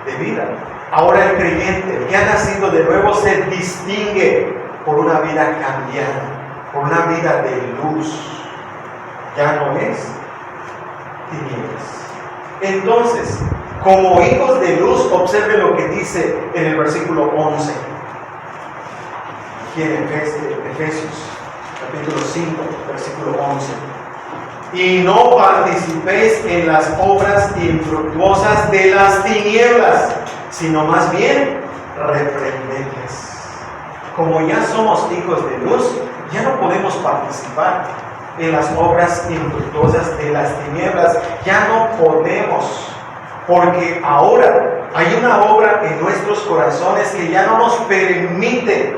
de vida. Ahora el creyente que ha nacido de nuevo se distingue por una vida cambiada, por una vida de luz. Ya no es tinieblas. Entonces, como hijos de luz, observen lo que dice en el versículo 11. Aquí en Efesios, capítulo 5, versículo 11. Y no participéis en las obras infructuosas de las tinieblas, sino más bien reprendedlas. Como ya somos hijos de luz, ya no podemos participar en las obras infructuosas de las tinieblas. Ya no podemos, porque ahora hay una obra en nuestros corazones que ya no nos permite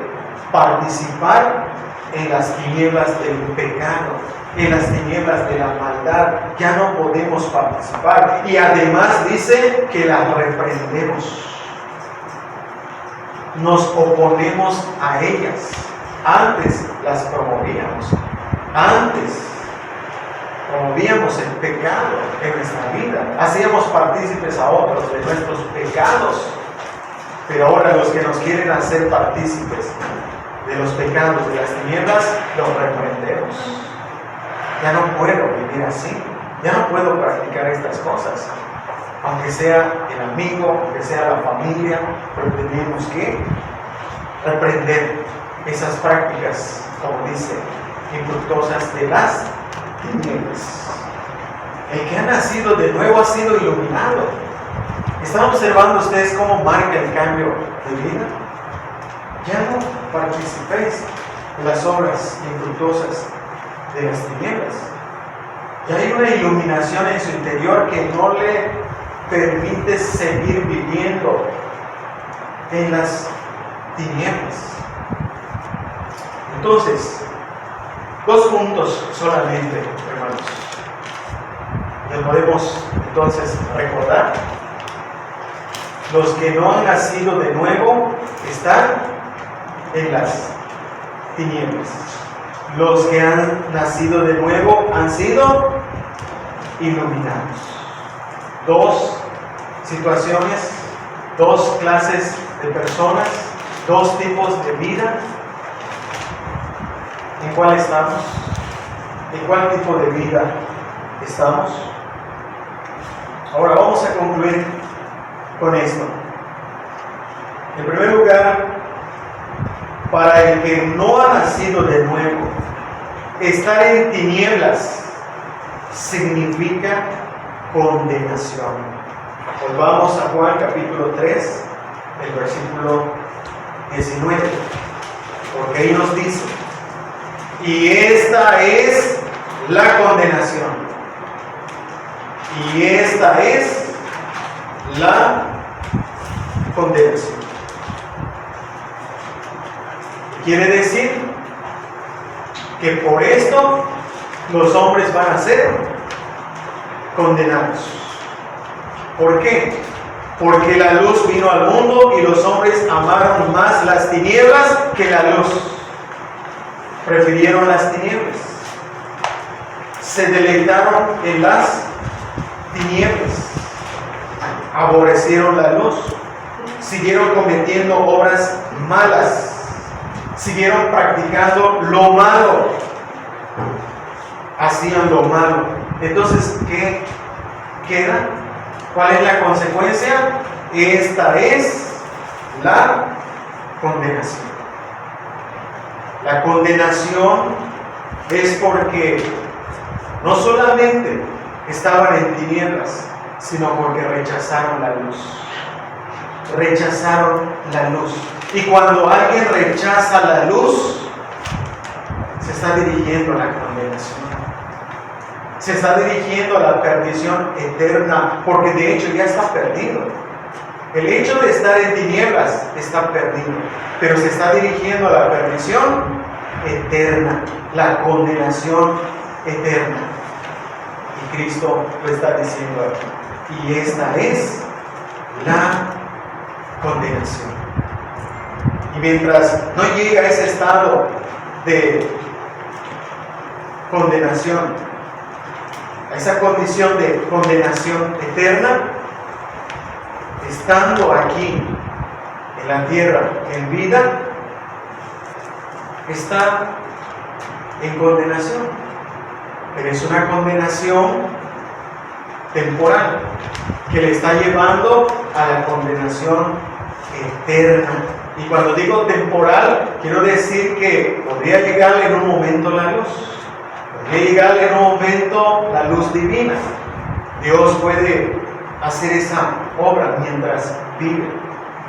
participar en las tinieblas del pecado, en las tinieblas de la maldad. Ya no podemos participar. Y además dice que las reprendemos. Nos oponemos a ellas. Antes las promovíamos. Antes promovíamos el pecado en nuestra vida. Hacíamos partícipes a otros de nuestros pecados. Pero ahora los que nos quieren hacer partícipes de los pecados de las tinieblas, los reprendemos. Ya no puedo vivir así. Ya no puedo practicar estas cosas. Aunque sea el amigo, aunque sea la familia, pero tenemos que reprender esas prácticas, como dice, infructuosas de las tinieblas. El que ha nacido de nuevo ha sido iluminado. ¿Están observando ustedes cómo marca el cambio de vida? Ya no participéis en las obras infructuosas de las tinieblas. Ya hay una iluminación en su interior que no le permite seguir viviendo en las tinieblas. Entonces, 2 puntos solamente, hermanos. Le podemos entonces recordar: los que no han nacido de nuevo están en las tinieblas. Los que han nacido de nuevo han sido iluminados. 2 situaciones, 2 clases de personas, 2 tipos de vida. ¿En cuál estamos? ¿En cuál tipo de vida estamos? Ahora vamos a concluir con esto. En primer lugar, para el que no ha nacido de nuevo, estar en tinieblas significa condenación. Volvamos a Juan capítulo 3, el versículo 19, porque ahí nos dice: y esta es la condenación, y esta es la condenación. Quiere decir que por esto los hombres van a ser condenados. ¿Por qué? Porque la luz vino al mundo y los hombres amaron más las tinieblas que la luz. Prefirieron las tinieblas. Se deleitaron en las tinieblas. Aborrecieron la luz. Siguieron cometiendo obras malas. Siguieron practicando lo malo. Hacían lo malo. Entonces, ¿qué queda? ¿Cuál es la consecuencia? Esta es la condenación. La condenación es porque no solamente estaban en tinieblas, sino porque rechazaron la luz. Rechazaron la luz. Y cuando alguien rechaza la luz, se está dirigiendo a la condenación. Se está dirigiendo a la perdición eterna, porque de hecho ya está perdido. El hecho de estar en tinieblas está perdido, pero se está dirigiendo a la perdición eterna, la condenación eterna. Y Cristo lo está diciendo aquí. Y esta es la condenación. Y mientras no llega a ese estado de condenación, a esa condición de condenación eterna, estando aquí en la tierra en vida, está en condenación, pero es una condenación temporal que le está llevando a la condenación eterna. Y cuando digo temporal, quiero decir que podría llegarle en un momento la luz. Podría llegarle en un momento la luz divina. Dios puede hacer esa obra mientras vive,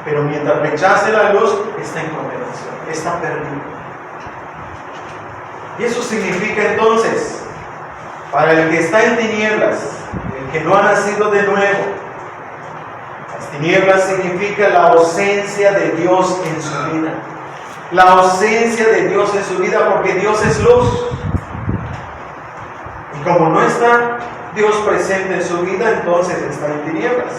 pero mientras rechace la luz, está en condenación, está perdido. Y eso significa entonces Para el que está en tinieblas, el que no ha nacido de nuevo, las tinieblas significa la ausencia de Dios en su vida. La ausencia de Dios en su vida, porque Dios es luz. Y como no está Dios presente en su vida, entonces está en tinieblas.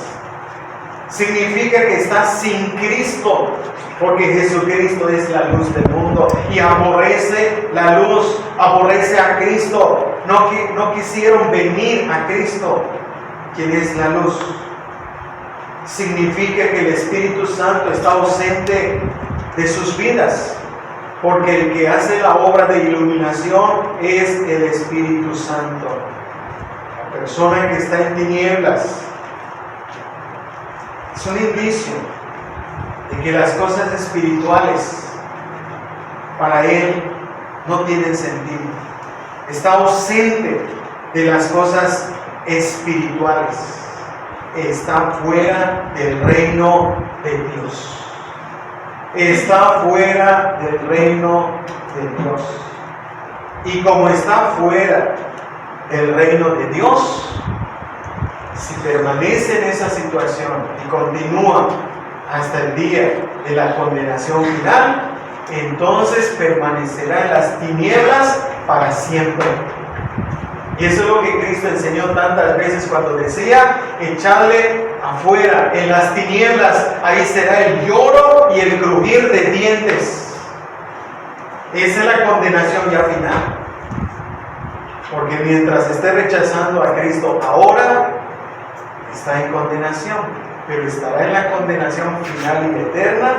Significa que está sin Cristo, porque Jesucristo es la luz del mundo y aborrece la luz, aborrece a Cristo. No quisieron venir a Cristo, quien es la luz. Significa que el Espíritu Santo está ausente de sus vidas, porque el que hace la obra de iluminación es el Espíritu Santo. La persona que está en tinieblas es un indicio de que las cosas espirituales para él no tienen sentido. Está ausente de las cosas espirituales. Está fuera del reino de Dios. Está fuera del reino de Dios. Y como está fuera del reino de Dios, si permanece en esa situación y continúa hasta el día de la condenación final, entonces permanecerá en las tinieblas para siempre. Y eso es lo que Cristo enseñó tantas veces cuando decía: echadle afuera, en las tinieblas, ahí será el lloro y el crujir de dientes. Esa es la condenación ya final. Porque mientras esté rechazando a Cristo ahora, está en condenación, pero estará en la condenación final y eterna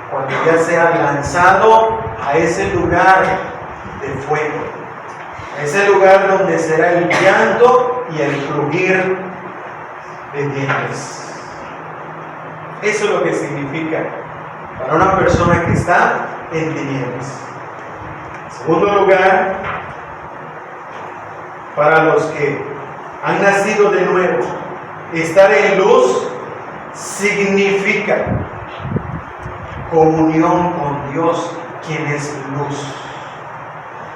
cuando ya sea lanzado a ese lugar de fuego, a ese lugar donde será el llanto y el crujir de dientes. Eso es lo que significa para una persona que está en tinieblas. En segundo lugar, para los que han nacido de nuevo, estar en luz significa comunión con Dios, quien es luz.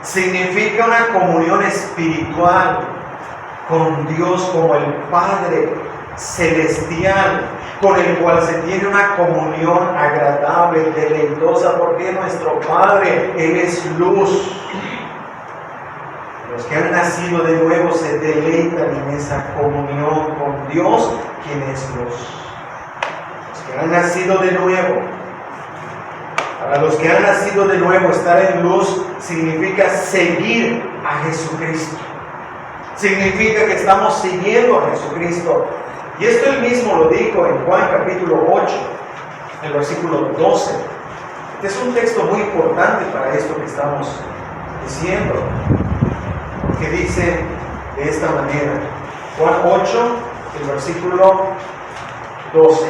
Significa una comunión espiritual con Dios como el Padre celestial, con el cual se tiene una comunión agradable, deleitosa, porque nuestro Padre, Él es luz. Los que han nacido de nuevo se deleitan en esa comunión con Dios, quien es luz. Los que han nacido de nuevo, para los que han nacido de nuevo, estar en luz significa seguir a Jesucristo. Significa que estamos siguiendo a Jesucristo. Y esto él mismo lo dijo en Juan capítulo 8, el versículo 12. Este es un texto muy importante para esto que estamos diciendo, que dice de esta manera, Juan 8, el versículo 12.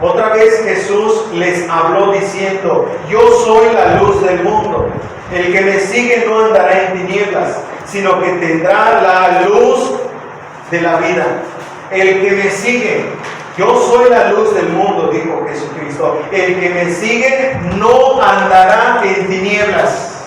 Otra vez Jesús les habló diciendo: yo soy la luz del mundo. El que me sigue no andará en tinieblas, sino que tendrá la luz de la vida. El que me sigue, yo soy la luz del mundo, dijo Jesucristo. El que me sigue no andará en tinieblas.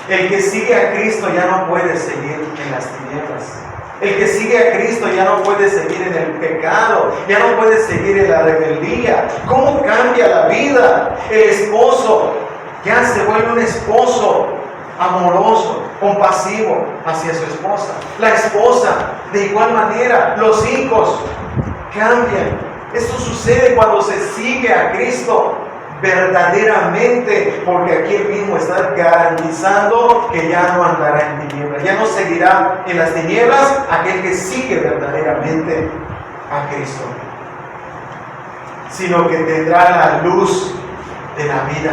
El que sigue a Cristo ya no puede seguir en las tinieblas. El que sigue a Cristo ya no puede seguir en el pecado, ya no puede seguir en la rebeldía. ¿Cómo cambia la vida? El esposo ya se vuelve un esposo amoroso, compasivo hacia su esposa. La esposa, de igual manera. Los hijos cambian. Esto sucede cuando se sigue a Cristo verdaderamente, porque aquí él mismo está garantizando que ya no andará en tinieblas, ya no seguirá en las tinieblas aquel que sigue verdaderamente a Cristo, sino que tendrá la luz de la vida.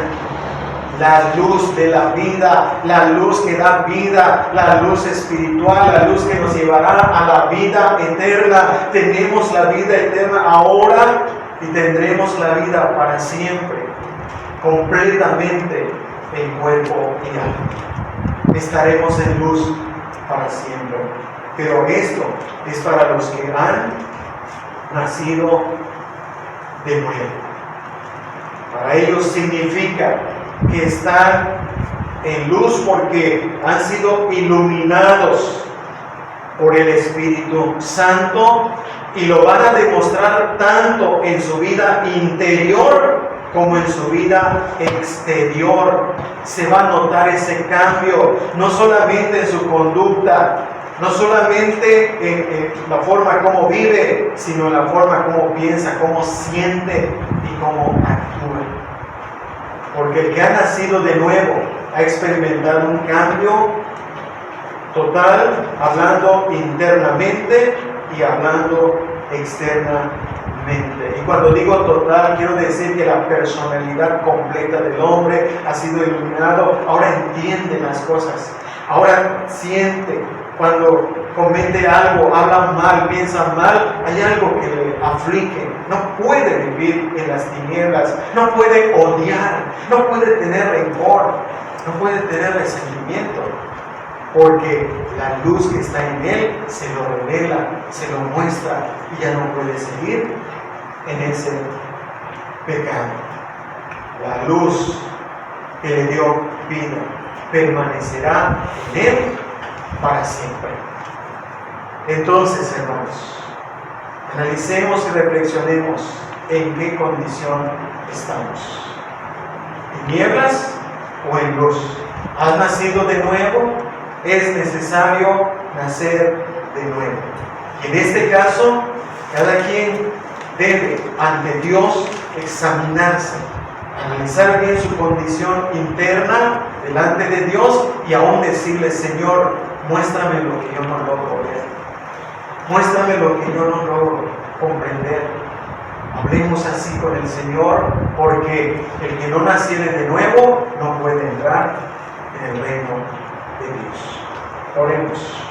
La luz de la vida, la luz que da vida, la luz espiritual, la luz que nos llevará a la vida eterna. Tenemos la vida eterna ahora y tendremos la vida para siempre, completamente en cuerpo y alma. Estaremos en luz para siempre. Pero esto es para los que han nacido de nuevo. Para ellos significa que están en luz porque han sido iluminados por el Espíritu Santo y lo van a demostrar tanto en su vida interior como en su vida exterior. Se va a notar ese cambio, no solamente en su conducta, no solamente en la forma como vive, sino en la forma como piensa, cómo siente y cómo actúa. Porque el que ha nacido de nuevo ha experimentado un cambio total, hablando internamente y hablando externamente. Y cuando digo total, quiero decir que la personalidad completa del hombre ha sido iluminado. Ahora entiende las cosas, ahora siente. Cuando comete algo, habla mal, piensa mal, hay algo que le aflige. No puede vivir en las tinieblas, no puede odiar, no puede tener rencor, no puede tener resentimiento, porque la luz que está en él se lo revela, se lo muestra y ya no puede seguir en ese pecado. La luz que le dio vida permanecerá en él para siempre. Entonces, hermanos, analicemos y reflexionemos en qué condición estamos. ¿En tinieblas o en luz? ¿Has nacido de nuevo? Es necesario nacer de nuevo. Y en este caso, cada quien debe ante Dios examinarse, analizar bien su condición interna delante de Dios y aún decirle: Señor, muéstrame lo que yo no logro ver, muéstrame lo que yo no logro comprender. Hablemos así con el Señor, porque el que no naciere de nuevo no puede entrar en el reino de Dios. Oremos.